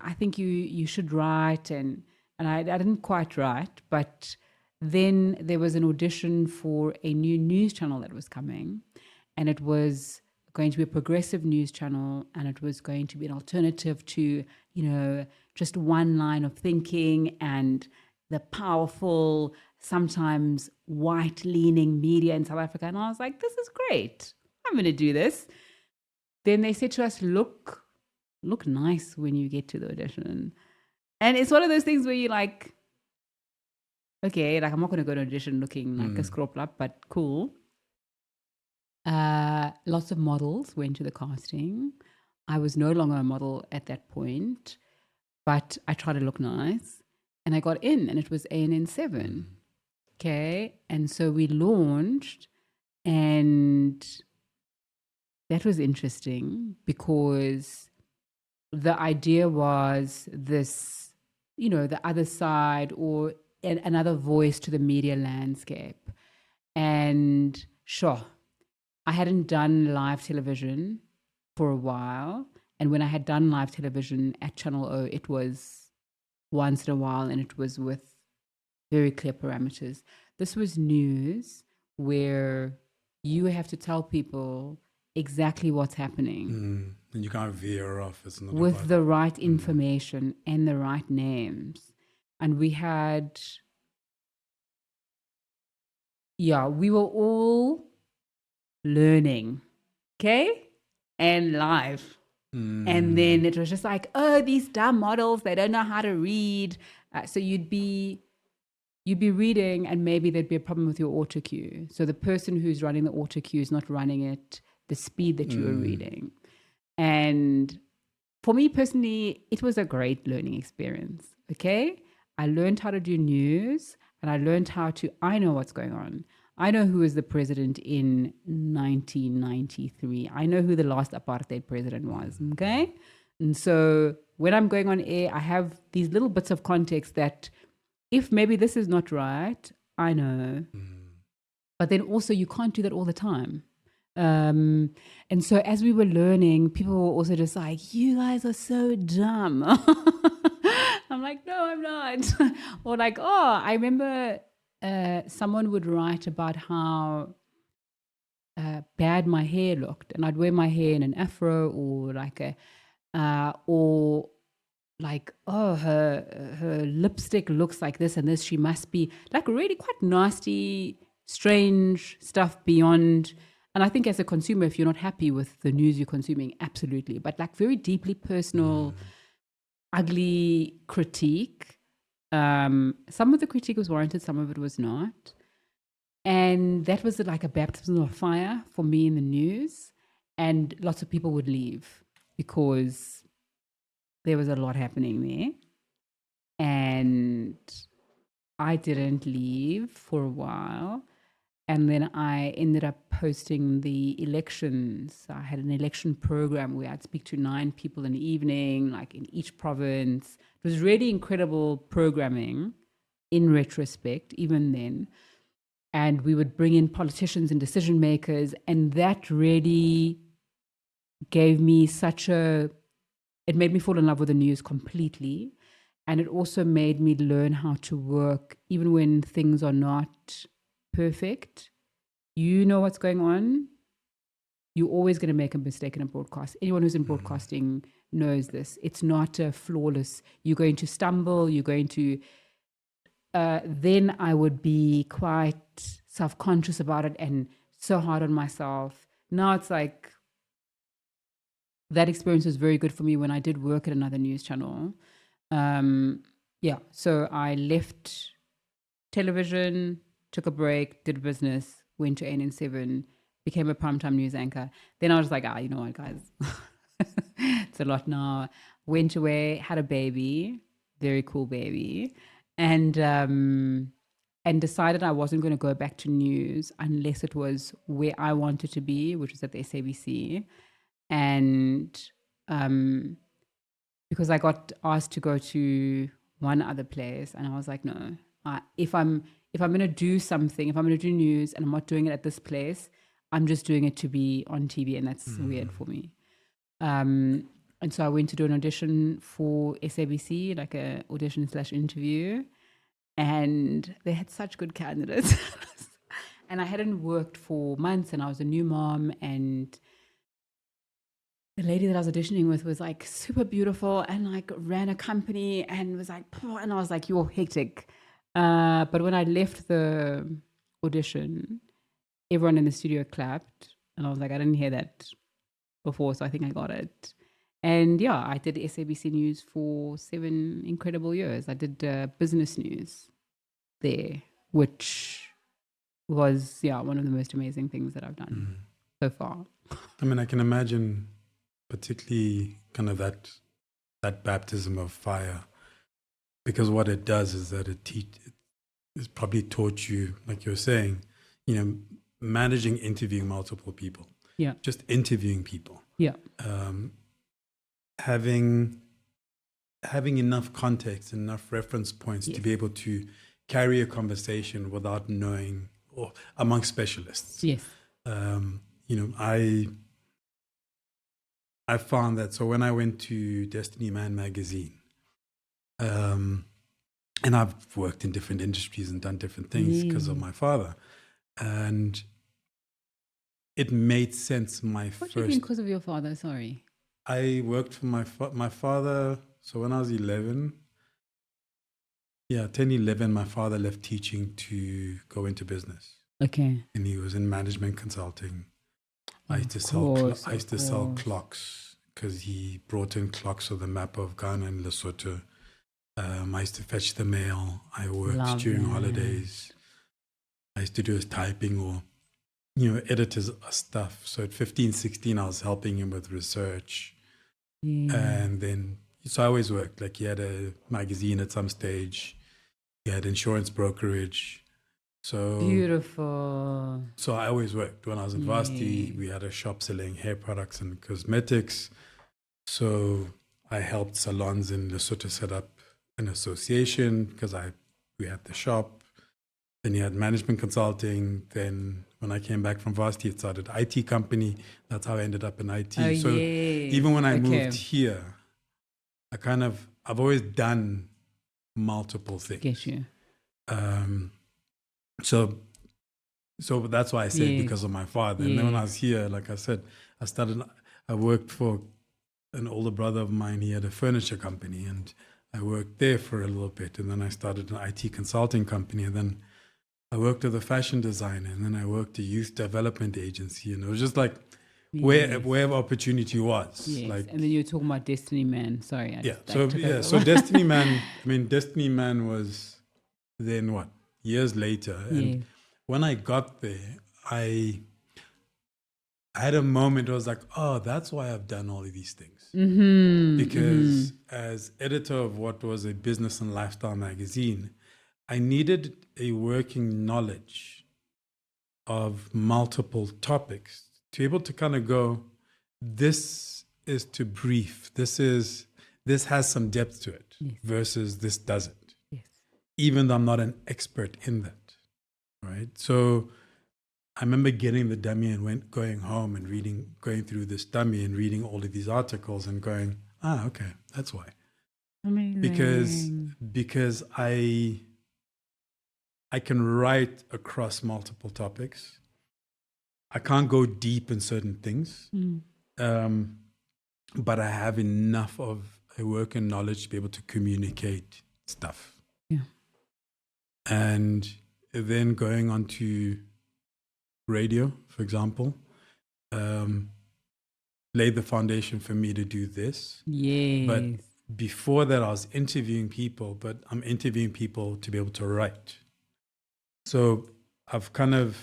I think you should write. And I didn't quite write, but then there was an audition for a new news channel that was coming, and it was going to be a progressive news channel, and it was going to be an alternative to, just one line of thinking and the powerful, sometimes white-leaning media in South Africa. And I was like, this is great. I'm going to do this. Then they said to us, look nice when you get to the audition. And it's one of those things where you're like, okay, like I'm not going to go to an audition looking like a scroplap, but cool. Lots of models went to the casting. I was no longer a model at that point, but I tried to look nice and I got in, and it was ANN7. Okay. And so we launched, and that was interesting because the idea was this, the other side, or another voice to the media landscape. And sure, I hadn't done live television for a while. And when I had done live television at Channel O, it was once in a while, and it was with very clear parameters. This was news where you have to tell people exactly what's happening. And you can't veer off. It's not with the right information and the right names. And we had, we were all learning, okay? And live. And then it was just like, oh, these dumb models, they don't know how to read. So you'd be reading, and maybe there'd be a problem with your auto cue. So the person who's running the auto cue is not running it the speed that you were reading. And for me personally, it was a great learning experience, okay? I learned how to do news, and I learned I know what's going on. I know who was the president in 1993. I know who the last apartheid president was, okay? And so when I'm going on air, I have these little bits of context that if maybe this is not right, I know. But then also you can't do that all the time. And so as we were learning, people were also just like, you guys are so dumb. I'm like, no, I'm not. Or like, I remember someone would write about how bad my hair looked, and I'd wear my hair in an afro or like a or like, oh, her lipstick looks like this and this, she must be like really quite nasty, strange stuff beyond. And I think as a consumer, if you're not happy with the news you're consuming, absolutely. But like very deeply personal, ugly critique. Some of the critique was warranted, some of it was not. And that was like a baptism of fire for me in the news. And lots of people would leave because there was a lot happening there. And I didn't leave for a while. And then I ended up hosting the elections. I had an election program where I'd speak to 9 people in the evening, like in each province. It was really incredible programming in retrospect, even then. And we would bring in politicians and decision makers. And that really gave me it made me fall in love with the news completely. And it also made me learn how to work, even when things are not perfect. You know what's going on. You're always going to make a mistake in a broadcast. Anyone who's in broadcasting knows this. It's not a flawless. You're going to stumble. You're going to. Then I would be quite self-conscious about it and so hard on myself. Now it's like that experience was very good for me when I did work at another news channel. So I left television, took a break, did business, went to ANN7, became a primetime news anchor. Then I was like, you know what, guys, it's a lot now. Went away, had a baby, very cool baby, and decided I wasn't going to go back to news unless it was where I wanted to be, which was at the SABC. And because I got asked to go to one other place, and I was like, no, if I'm going to do something, if I'm going to do news and I'm not doing it at this place, I'm just doing it to be on TV, and that's weird for me. And so I went to do an audition for SABC, like a audition/interview, and they had such good candidates. And I hadn't worked for months, and I was a new mom, and the lady that I was auditioning with was like super beautiful and like ran a company and was like, and I was like, you're hectic. But when I left the audition, everyone in the studio clapped, and I was like, I didn't hear that before, so I think I got it. And yeah, I did SABC News for 7 incredible years. I did business news there, which was one of the most amazing things that I've done so far. I mean, I can imagine, particularly kind of that baptism of fire, because what it does is that it's probably taught you, like you're saying, managing, interviewing multiple people. Yeah. Just interviewing people. Yeah. Having enough context, enough reference points to be able to carry a conversation without knowing, or among specialists. Yes. I found that, so when I went to Destiny Man magazine, and I've worked in different industries and done different things because of my father, and it made sense. What do you mean because of your father? Sorry. I worked for my father. So when I was 11, 11, my father left teaching to go into business. Okay. And he was in management consulting. I used to sell clocks because he brought in clocks with the map of Ghana and Lesotho. I used to fetch the mail. I worked during holidays. I used to do his typing or, edit his stuff. So at 15, 16, I was helping him with research. And then, so I always worked. Like he had a magazine at some stage. He had insurance brokerage. So beautiful. So I always worked. When I was in varsity, we had a shop selling hair products and cosmetics. So I helped salons in Lesotho set up an association because we had the shop. Then you had management consulting. Then when I came back from varsity, it started IT company. That's how I ended up in IT. Even when I moved here, I've always done multiple things. Get you. So that's why I said because of my father. And then when I was here, like I said, I worked for an older brother of mine, he had a furniture company, and I worked there for a little bit, and then I started an IT consulting company, and then I worked with a fashion designer, and then I worked at a youth development agency, and it was just like wherever opportunity was. Yes. Like, And then you were talking about Destiny Man. Sorry. So Destiny Man. I mean, Destiny Man was then what, years later, and when I got there, I had a moment where I was like, oh, that's why I've done all of these things. Because as editor of what was a business and lifestyle magazine, I needed a working knowledge of multiple topics to be able to kind of go, this is to brief, this has some depth to it, versus this doesn't. Yes. Even though I'm not an expert in that, right? So I remember getting the dummy and going home and going through this dummy and reading all of these articles and going, okay, that's why. Amazing. Because I can write across multiple topics. I can't go deep in certain things, but I have enough of a work and knowledge to be able to communicate stuff. Yeah. And then going on to radio, for example, laid the foundation for me to do this. Yes. But before that, I was interviewing people, but I'm interviewing people to be able to write. So I've kind of,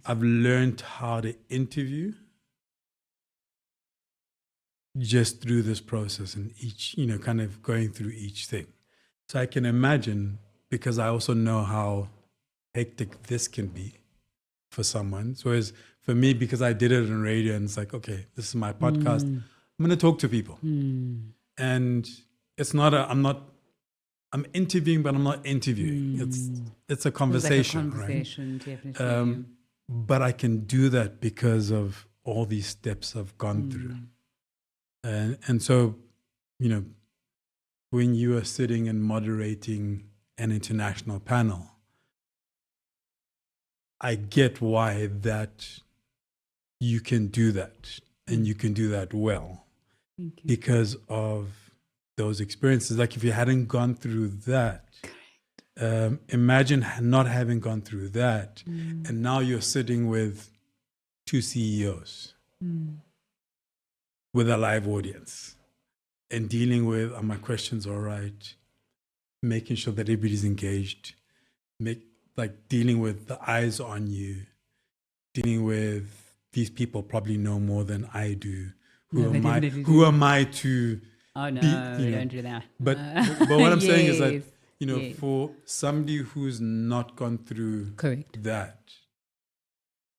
I've learned how to interview just through this process and each, kind of going through each thing. So I can imagine, because I also know how hectic this can be for someone. So whereas for me, because I did it on radio and it's like, okay, this is my podcast, I'm going to talk to people. And it's not I'm interviewing, but I'm not interviewing. It's a conversation, definitely. But I can do that because of all these steps I've gone through. And so, when you are sitting and moderating an international panel, I get why that you can do that, and you can do that well because of those experiences. Like if you hadn't gone through that, imagine not having gone through that, and now you're sitting with two CEOs with a live audience and dealing with, are my questions all right? Making sure that everybody's engaged, dealing with the eyes on you, dealing with these people probably know more than I do. Who am I to? Oh no, don't do that. But what I'm saying is that for somebody who's not gone through that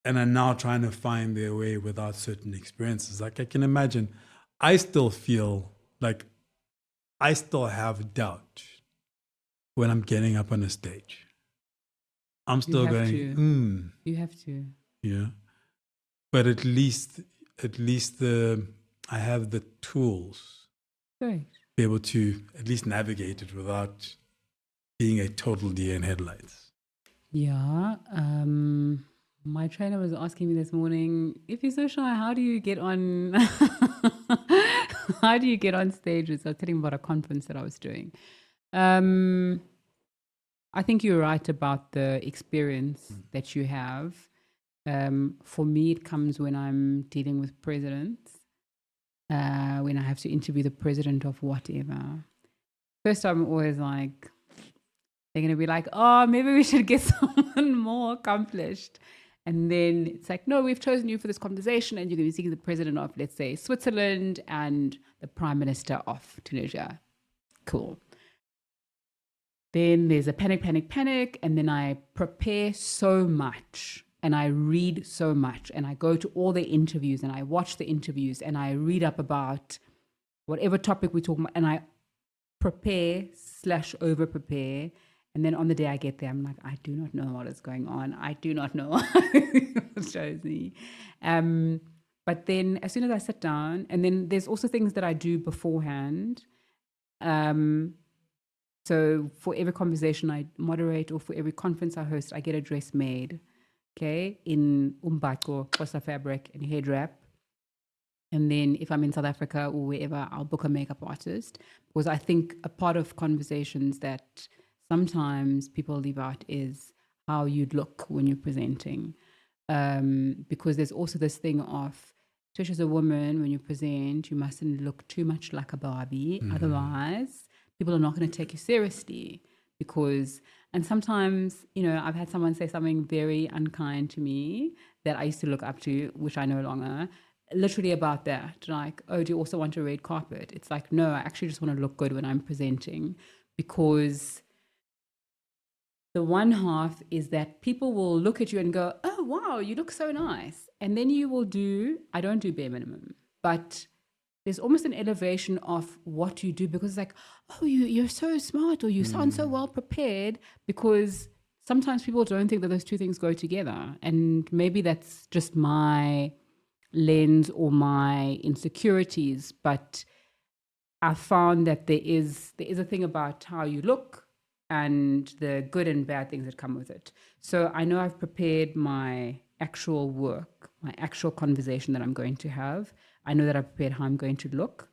and are now trying to find their way without certain experiences, like I can imagine, I still feel like I still have doubt when I'm getting up on a stage. I'm still going, You have to. Yeah. But at least I have the tools to be able to at least navigate it without being a total deer in headlights. Yeah. My trainer was asking me this morning, if you're so shy, how do you get on how do you get on stages? I was telling him about a conference that I was doing. I think you're right about the experience that you have. For me, it comes when I'm dealing with presidents, when I have to interview the president of whatever. First, I'm always like, they're going to be like, oh, maybe we should get someone more accomplished. And then it's like, no, we've chosen you for this conversation, and you're going to be seeing the president of, let's say, Switzerland and the prime minister of Tunisia. Cool. Then there's a panic. And then I prepare so much and I read so much and I go to all the interviews and I watch the interviews and I read up about whatever topic we're talking about, and I prepare/over prepare. And then on the day I get there, I'm like, I do not know what is going on. I do not know what shows me. But then as soon as I sit down, and then there's also things that I do beforehand. So for every conversation I moderate or for every conference I host, I get a dress made, okay, in umbako, kosa fabric and head wrap. And then if I'm in South Africa or wherever, I'll book a makeup artist, because I think a part of conversations that sometimes people leave out is how you look when you're presenting. Because there's also this thing of, especially as a woman, when you present, you mustn't look too much like a Barbie. Otherwise, people are not going to take you seriously. And sometimes, I've had someone say something very unkind to me that I used to look up to, which I no longer, literally about that. Like, oh, do you also want a red carpet? It's like, no, I actually just want to look good when I'm presenting, because the one half is that people will look at you and go, oh, wow, you look so nice. And then you will I don't do bare minimum, but there's almost an elevation of what you do, because it's like, oh, you're so smart, or you sound so well prepared, because sometimes people don't think that those two things go together. And maybe that's just my lens or my insecurities, but I found that there is a thing about how you look and the good and bad things that come with it. So I know I've prepared my actual work, my actual conversation that I'm going to have. I know that I've prepared how I'm going to look.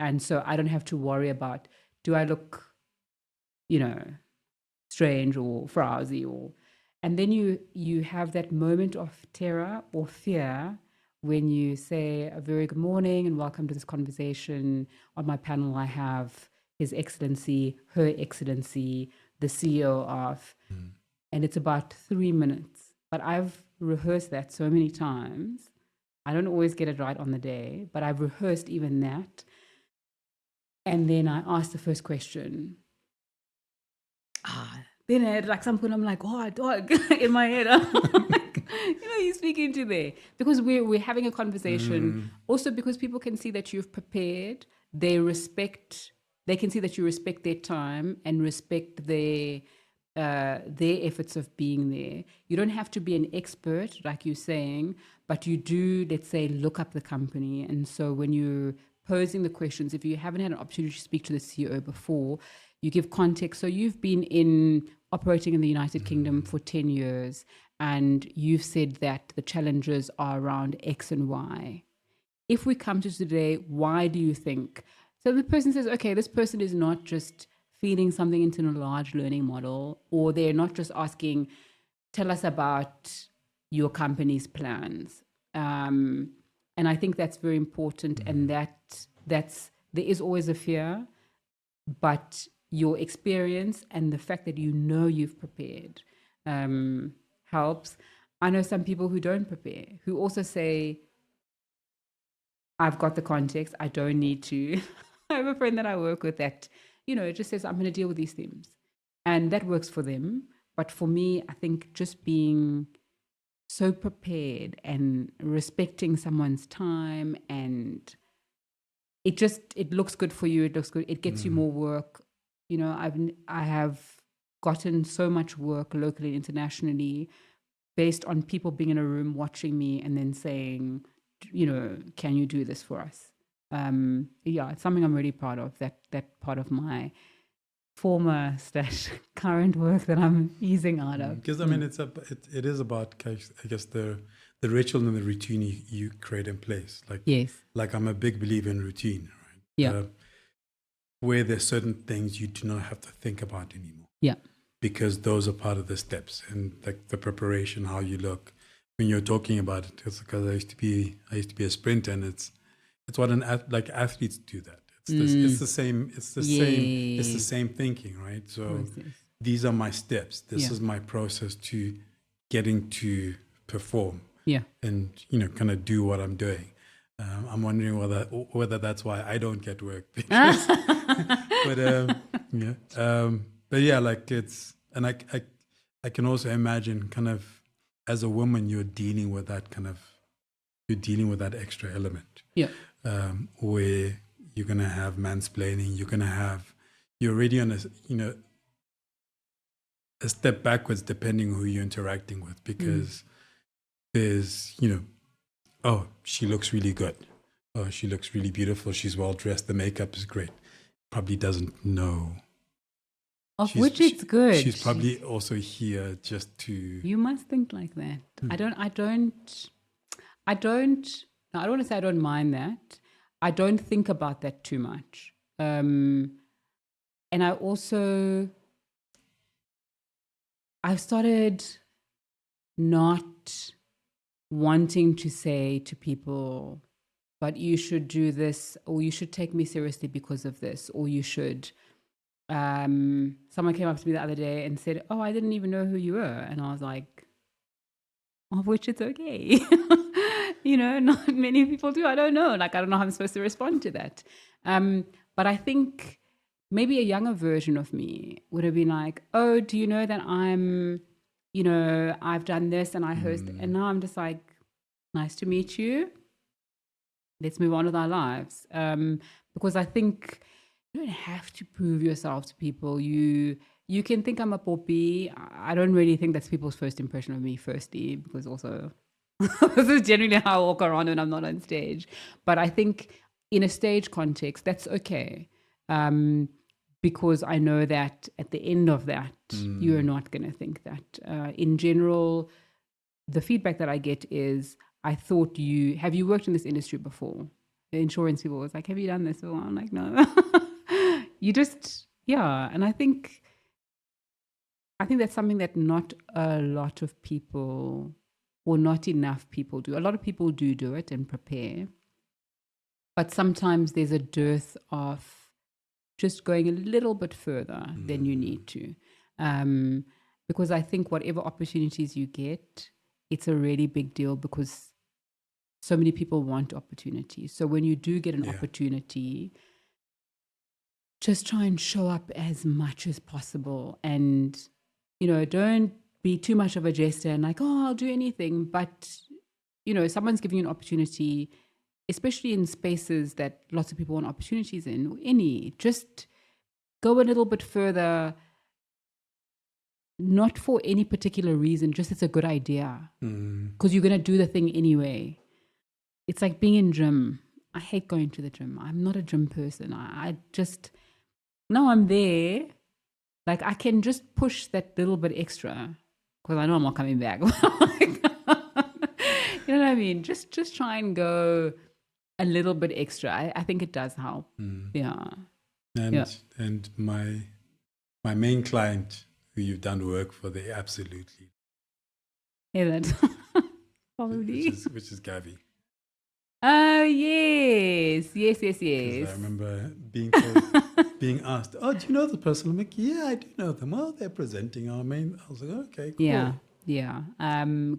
And so I don't have to worry about, do I look, strange or frowsy, and then you have that moment of terror or fear when you say a very good morning and welcome to this conversation. On my panel, I have His Excellency, Her Excellency, the CEO of, and it's about 3 minutes. But I've rehearsed that so many times. I don't always get it right on the day, but I've rehearsed even that. And then I ask the first question. Then at some point I'm like, oh, dog, in my head. I'm like, he's speaking to there. Because we're having a conversation. Also because people can see that you've prepared. They can see that you respect their time and respect their efforts of being there. You don't have to be an expert, like you're saying, but you do, let's say, look up the company. And so when you're posing the questions, if you haven't had an opportunity to speak to the CEO before, you give context. So you've been operating in the United Kingdom for 10 years, and you've said that the challenges are around X and Y. If we come to today, why do you think? So the person says, okay, this person is not just feeding something into a large learning model, or they're not just asking, tell us about your company's plans. And I think that's very important, and there is always a fear, but your experience and the fact that you've prepared helps. I know some people who don't prepare, who also say, I've got the context, I don't need to. I have a friend that I work with that, just says, I'm going to deal with these themes. And that works for them. But for me, I think just being so prepared and respecting someone's time, and it looks good for you. It looks good. It gets you more work. I have gotten so much work locally and internationally based on people being in a room watching me and then saying, can you do this for us? It's something I'm really proud of, that part of my former / current work that I'm easing out of. Because it is about, I guess, the ritual and the routine you create in place. Yes. Like I'm a big believer in routine, right? Yeah. Where there's certain things you do not have to think about anymore. Yeah. Because those are part of the steps, and like the preparation, how you look. When you're talking about it, it's because I used to be a sprinter, and it's what athletes do that. It's the same thinking, right? So these are my steps. This is my process to getting to perform. Yeah. And kind of do what I'm doing. I'm wondering whether that's why I don't get work. Because, but yeah, like it's, and I can also imagine kind of as a woman, you're dealing with that extra element. Yeah. Where you're going to have mansplaining, you're already on a step backwards depending who you're interacting with, because there's, oh, she looks really good. Oh, she looks really beautiful. She's well dressed. The makeup is great. Probably doesn't know. Of which it's good. She's probably also here just to. You must think like that. I don't Now, I don't want to say I don't mind that. I don't think about that too much. And I've started not wanting to say to people, but you should do this, or you should take me seriously because of this, or you should. Someone came up to me the other day and said, "Oh, I didn't even know who you were," and I was like, "Of which it's okay." Not many people do. I don't know. Like, I don't know how I'm supposed to respond to that. But I think maybe a younger version of me would have been like, "Oh, do you know that I've done this and I host," and now I'm just like, "Nice to meet you. Let's move on with our lives." Because I think you don't have to prove yourself to people. You can think I'm a poppy. I don't really think that's people's first impression of me, firstly, because also this is generally how I walk around when I'm not on stage. But I think in a stage context, that's okay. Because I know that at the end of that, you're not going to think that. In general, the feedback that I get is, "I thought have you worked in this industry before?" The insurance people was like, "Have you done this before?" I'm like, "No." You just, yeah. And I think that's something that not a lot of people, or not enough people do. A lot of people do it and prepare. But sometimes there's a dearth of just going a little bit further than you need to. Because I think whatever opportunities you get, it's a really big deal because so many people want opportunities. So when you do get an opportunity, just try and show up as much as possible, and don't be too much of a jester and like, "Oh, I'll do anything." But someone's giving you an opportunity, especially in spaces that lots of people want opportunities in, just go a little bit further, not for any particular reason, just it's a good idea, because you're going to do the thing anyway. It's like being in gym. I hate going to the gym. I'm not a gym person. I just, now I'm there, like I can just push that little bit extra because I know I'm not coming back. You know what I mean? Just try and go a little bit extra. I think it does help. Yeah. And my main client who you've done work for, they absolutely. Yeah, that probably. Which is Gavi. Oh, yes. Because I remember being asked, "Oh, do you know the person?" I'm like, "Yeah, I do know them. Well, they're presenting our main." I was like, "Okay, cool." Yeah.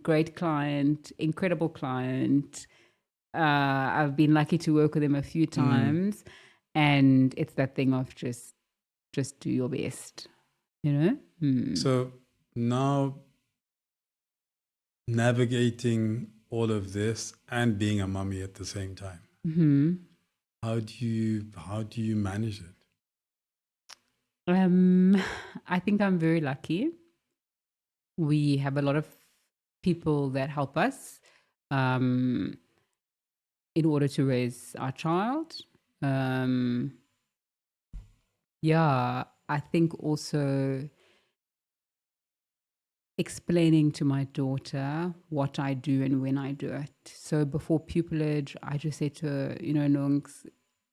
Great client, incredible client. I've been lucky to work with him a few times, and it's that thing of just do your best, So now navigating all of this and being a mummy at the same time, how do you manage it? I think I'm very lucky. We have a lot of people that help us in order to raise our child. I think also explaining to my daughter what I do and when I do it. So before pupillage, I just said to her, Nunks,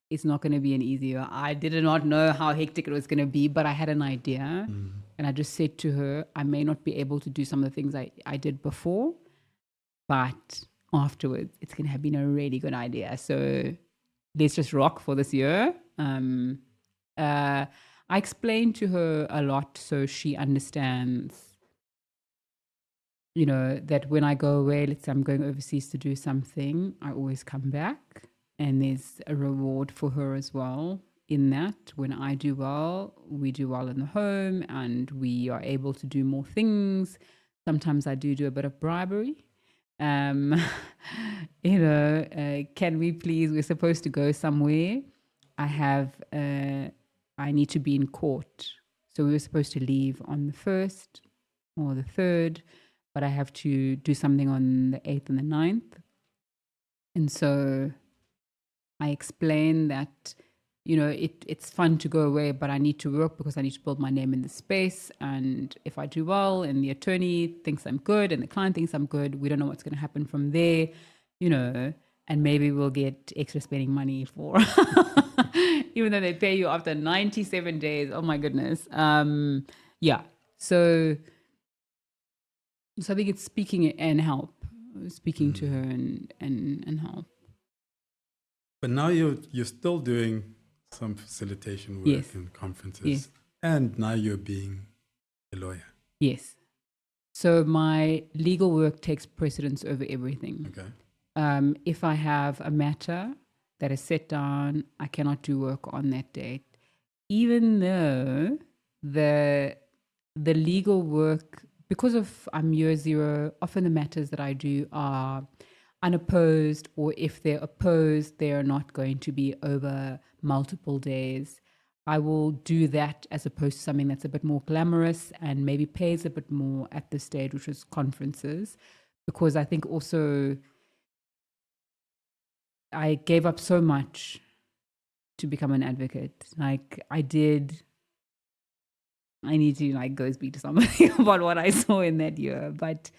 it's not going to be an easy year. I did not know how hectic it was going to be, but I had an idea. And I just said to her, I may not be able to do some of the things I did before, but afterwards, it's going to have been a really good idea. So let's just rock for this year. I explained to her a lot so she understands, that when I go away, let's say I'm going overseas to do something, I always come back, and there's a reward for her as well in that. When I do well, we do well in the home and we are able to do more things. Sometimes I do a bit of bribery. Can we please, we're supposed to go somewhere. I need to be in court. So we were supposed to leave on the 1st or the 3rd, but I have to do something on the 8th and the 9th. And so I explain that, it's fun to go away, but I need to work because I need to build my name in the space. And if I do well and the attorney thinks I'm good and the client thinks I'm good, we don't know what's going to happen from there. and maybe we'll get extra spending money for, even though they pay you after 97 days. Oh my goodness. Yeah. So I think it's speaking and help, speaking to her and help. But now you're still doing some facilitation work Yes. and conferences, Yes. and now you're being a lawyer. Yes. So my legal work takes precedence over everything. Okay. If I have a matter that is set down, I cannot do work on that date, even though the legal work, because of I'm year zero, often the matters that I do are unopposed, or if they're opposed, they are not going to be over multiple days. I will do that as opposed to something that's a bit more glamorous and maybe pays a bit more at this stage, which is conferences, because I think also I gave up so much to become an advocate. Like I need to like go speak to somebody about what I saw in that year, but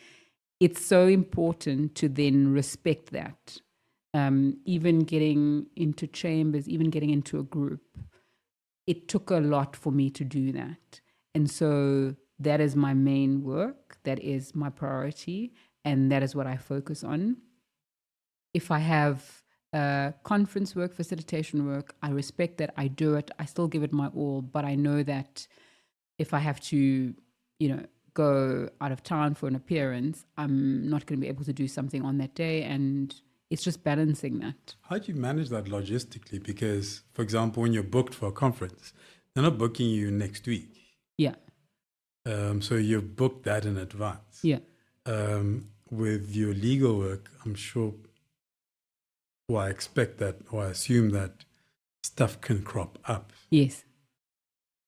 it's so important to then respect that. Even getting into chambers, even getting into a group, it took a lot for me to do that. And so that is my main work. That is my priority. And that is what I focus on. If I have conference work, facilitation work, I respect that. I do it. I still give it my all. But I know that if I have to, go out of town for an appearance, I'm not going to be able to do something on that day. And it's just balancing that. How do you manage that logistically? Because, for example, when you're booked for a conference, they're not booking you next week. Yeah. So you've booked that in advance. Yeah. With your legal work, I'm sure, or I expect that, or I assume that stuff can crop up. Yes.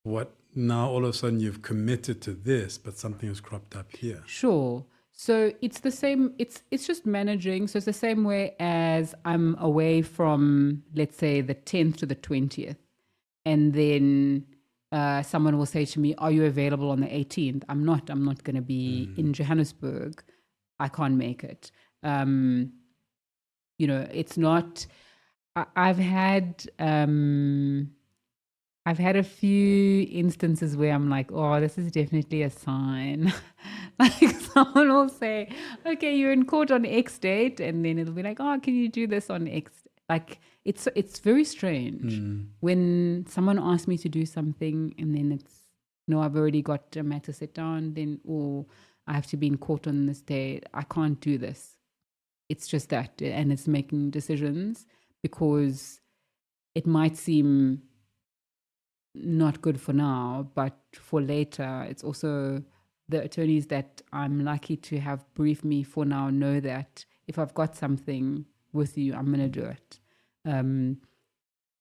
What now all of a sudden you've committed to this, but something has cropped up here. Sure. So it's the same, it's just managing. So it's the same way as I'm away from, let's say, the 10th to the 20th. And then someone will say to me, are you available on the 18th? I'm not going to be in Johannesburg. I can't make it. It's not, I've had a few instances where I'm like, oh, this is definitely a sign. Like someone will say, okay, you're in court on X date. And then it'll be like, oh, can you do this on X? Like it's very strange when someone asks me to do something and then it's, no, I've already got a matter set down, then, or I have to be in court on this day. I can't do this. It's just that. And it's making decisions because it might seem not good for now, but for later, it's also the attorneys that I'm lucky to have briefed me for now know that if I've got something with you, I'm going to do it. I'm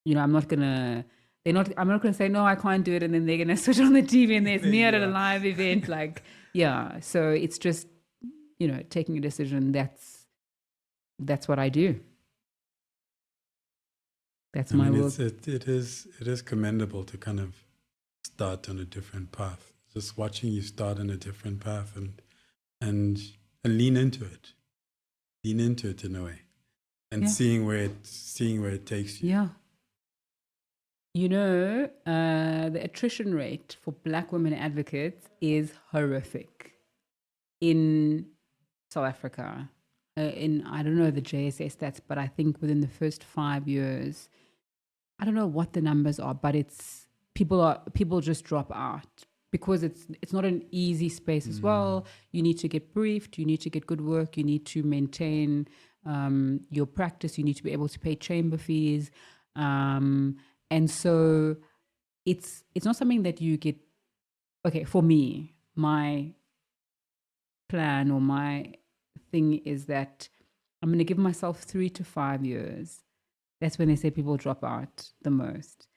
not going to, I'm not going to say, no, I can't do it. And then they're going to switch on the TV and there's me at a live event. Like, yeah. So it's just, taking a decision. That's what I do. That's my work. It is commendable to kind of start on a different path. Just watching you start on a different path and lean into it. Lean into it in a way. And seeing where it takes you. Yeah. The attrition rate for Black women advocates is horrific in South Africa. I don't know the JSA stats, but I think within the first 5 years, I don't know what the numbers are, but it's people just drop out because it's not an easy space as well. You need to get briefed, you need to get good work, you need to maintain your practice, you need to be able to pay chamber fees, and so it's not something that you get. Okay, for me, my plan or my thing is that I'm going to give myself 3 to 5 years. That's when they say people drop out the most.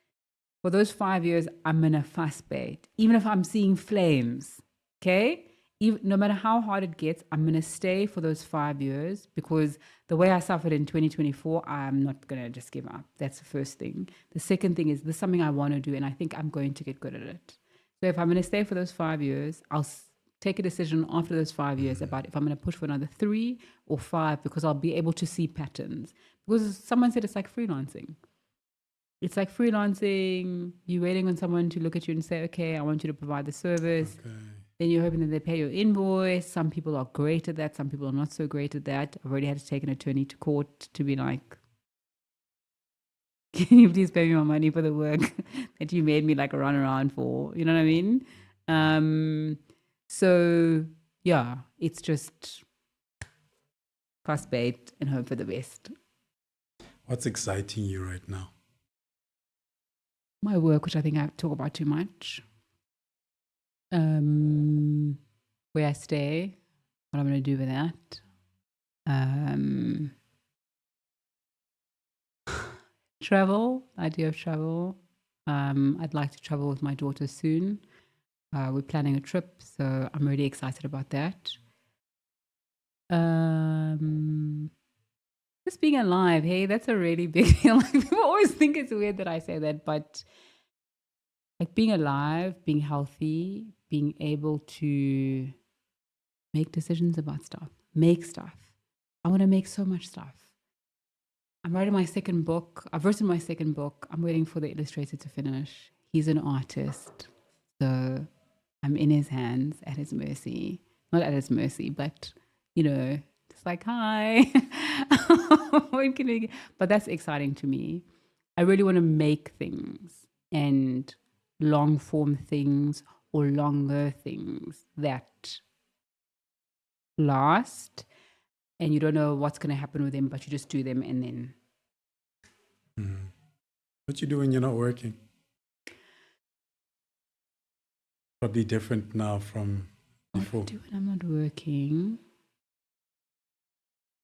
For those 5 years, I'm in a fast bait. Even if I'm seeing flames, okay? No matter how hard it gets, I'm going to stay for those 5 years because the way I suffered in 2024, I'm not going to just give up. That's the first thing. The second thing is this is something I want to do and I think I'm going to get good at it. So if I'm going to stay for those 5 years, I'll take a decision after those 5 years about if I'm going to push for another 3 or 5, because I'll be able to see patterns. Because someone said it's like freelancing. It's like freelancing. You're waiting on someone to look at you and say, okay, I want you to provide the service. Okay. Then you're hoping that they pay your invoice. Some people are great at that. Some people are not so great at that. I've already had to take an attorney to court to be like, can you please pay me my money for the work that you made me like run around for? You know what I mean? So yeah, it's just cast bait and hope for the best. What's exciting you right now? My work, which I think I talk about too much. Where I stay, what I'm going to do with that. Travel, idea of travel. I'd like to travel with my daughter soon. We're planning a trip, so I'm really excited about that. Just being alive, hey, that's a really big deal. Like, people always think it's weird that I say that, but like being alive, being healthy, being able to make decisions about stuff, make stuff. I want to make so much stuff. I'm writing my second book. I've written my second book. I'm waiting for the illustrator to finish. He's an artist, so I'm in his hands, at his mercy. Not at his mercy, but, you know, just like, hi. When can we... But that's exciting to me. I really want to make things, and long form things or longer things that last, and you don't know what's going to happen with them, but you just do them and then. What you do when you're not working? Probably different now from before. What I do when I'm not working?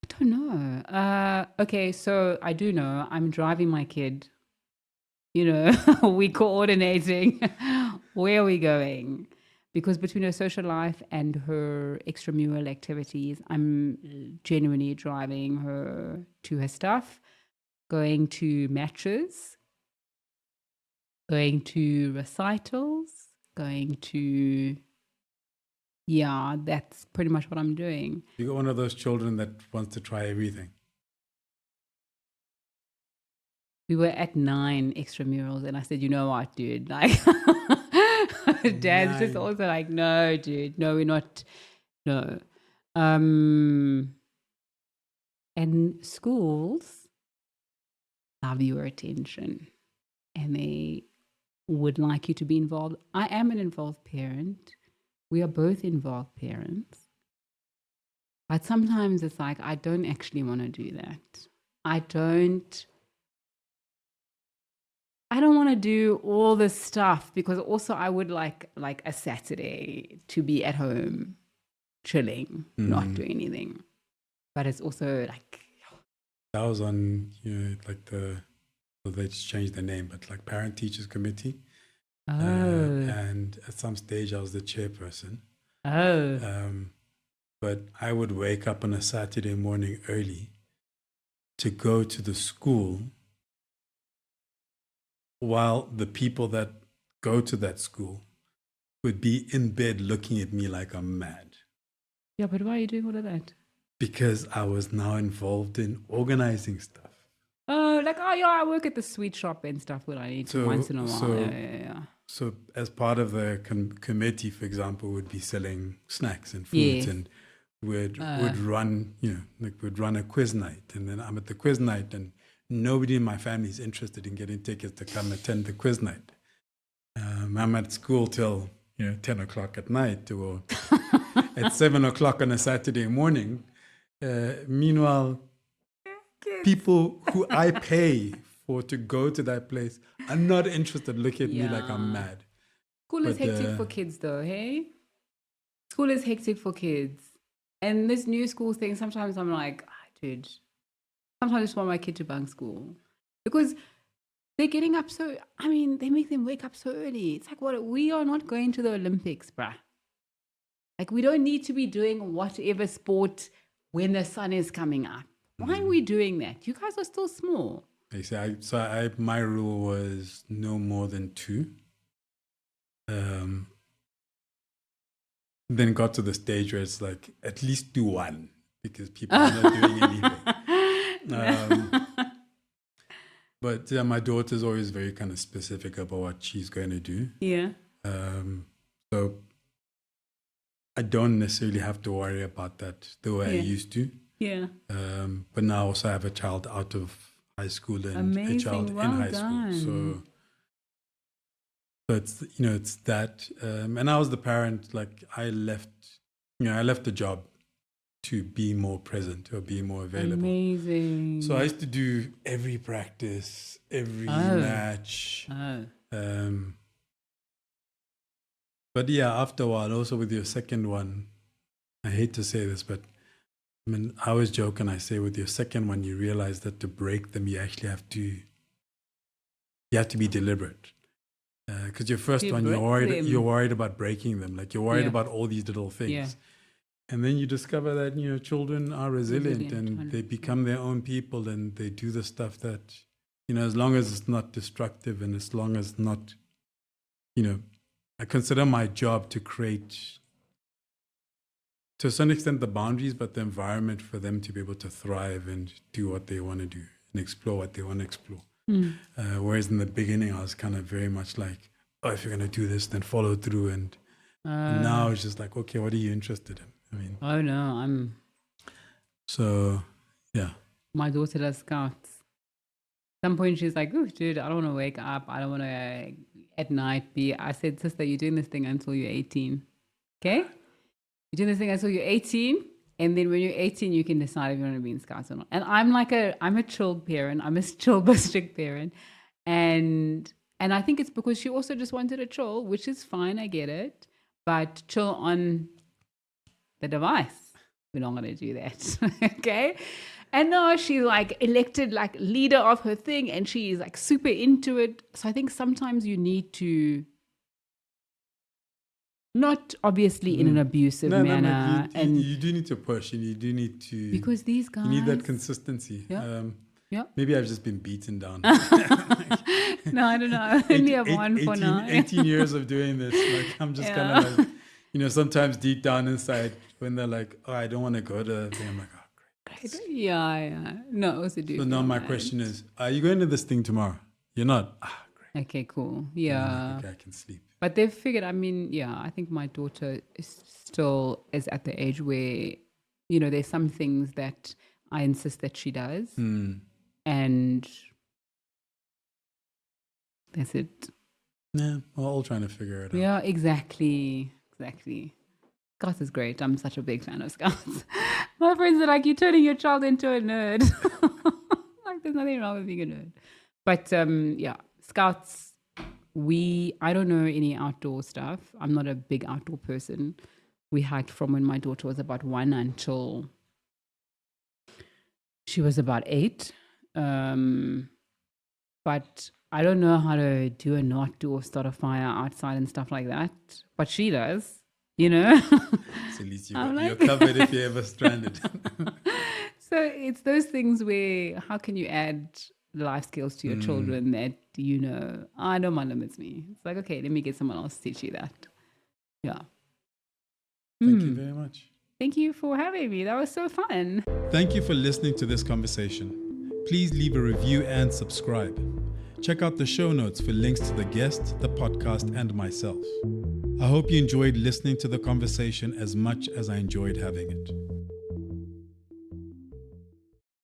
I don't know. Okay, so I do know. I'm driving my kid. You know, we coordinating. Where are we going? Because between her social life and her extramural activities, I'm genuinely driving her to her stuff, going to matches, going to recitals, going to... Yeah, that's pretty much what I'm doing. You got one of those children that wants to try everything. We were at 9 extramurals, and I said, you know what, dude? Like, Dad's just also like, no, dude, no, we're not, no. And schools love your attention, and they would like you to be involved. I am an involved parent. We are both involved parents. But sometimes it's like, I don't actually want to do that. I don't want to do all this stuff, because also I would like a Saturday to be at home, chilling, not doing anything. But it's also like... I was on, you know, like they just changed the name, but like Parent Teachers Committee. And at some stage I was the chairperson. But I would wake up on a Saturday morning early to go to the school, while the people that go to that school would be in bed looking at me like I'm mad. Yeah, but why are you doing all of that? Because I was now involved in organizing stuff. Oh, like, oh yeah, I work at the sweet shop and stuff when I need to once in a while. Yeah. So as part of the committee, for example, would be selling snacks and foods, and would run, you know, like we'd run a quiz night, and then I'm at the quiz night, and nobody in my family is interested in getting tickets to come attend the quiz night. I'm at school till 10 o'clock at night, or at 7 o'clock on a Saturday morning. Meanwhile, people who I pay for to go to that place are not interested. Look at me like I'm mad. School is hectic for kids, though, hey? School is hectic for kids. And this new school thing, sometimes I'm like, dude, sometimes I just want my kid to bunk school. Because they're getting up so... I mean, they make them wake up so early. It's like, what? We are not going to the Olympics, bruh. Like, we don't need to be doing whatever sport when the sun is coming up. Why are we doing that? You guys are still small. My rule was no more than 2. then got to the stage where it's like, at least do one, because people are not doing anything. But yeah, my daughter's always very kind of specific about what she's going to do. Yeah. So I don't necessarily have to worry about that the way I used to. Yeah. But now I also have a child out of high school and Amazing. a child Well in high done. school. So it's, it's that. And I was the parent, like I left the job to be more present or be more available. Amazing. So I used to do every practice, every match. But yeah, after a while, also with your second one, I hate to say this, but I mean, I always joke and I say with your second one, you realize that to break them, you actually have to be deliberate. Because your first one, you're worried about breaking them. Like you're worried about all these little things. Yeah. And then you discover that, children are resilient and 100%. they become their own people and they do the stuff that, as long as it's not destructive and as long as not, I consider my job to create, to some extent, the boundaries, but the environment for them to be able to thrive and do what they want to do and explore what they want to explore. Whereas in the beginning, I was kind of very much like, oh, if you're going to do this, then follow through. And now it's just like, okay, what are you interested in? I mean, oh no, so yeah. My daughter does scouts. At some point she's like, "Ooh, dude, I don't want to wake up. I don't want to at night be." I said, "Sister, you're doing this thing until you're 18. Okay? You're doing this thing until you're 18, and then when you're 18, you can decide if you want to be in scouts or not." And I'm a chilled parent. I'm a chill but strict parent, and I think it's because she also just wanted a chill, which is fine. I get it, but chill on the device. We're not going to do that. Okay? And no, she's like elected like leader of her thing and she's like super into it. So I think sometimes you need to, not obviously in an abusive manner. You do need to push and you do need to. Because these guys. You need that consistency. Yeah. Maybe I've just been beaten down. No, I don't know. I only have one for now. 18 years of doing this. Like I'm just kind of like, sometimes deep down inside when they're like, oh, I don't want to go to that thing. I'm like, oh, great. Yeah. No, also do. So now my question is, are you going to this thing tomorrow? You're not? Ah, great. Okay, cool. Yeah. Okay, I can sleep. But they've figured, I think my daughter is at the age where, there's some things that I insist that she does. And that's it. Yeah, we're all trying to figure it out. Yeah, exactly. Scouts is great. I'm such a big fan of Scouts. My friends are like, you're turning your child into a nerd. Like, there's nothing wrong with being a nerd. But Scouts, I don't know any outdoor stuff. I'm not a big outdoor person. We hiked from when my daughter was about 1 until she was about 8. But I don't know how to do a not do or start a fire outside and stuff like that. But she does, So at least you're covered if you're ever stranded. So it's those things where how can you add life skills to your children that, I know my limits me. It's like, okay, let me get someone else to teach you that. Yeah. Thank you very much. Thank you for having me. That was so fun. Thank you for listening to this conversation. Please leave a review and subscribe. Check out the show notes for links to the guest, the podcast, and myself. I hope you enjoyed listening to the conversation as much as I enjoyed having it.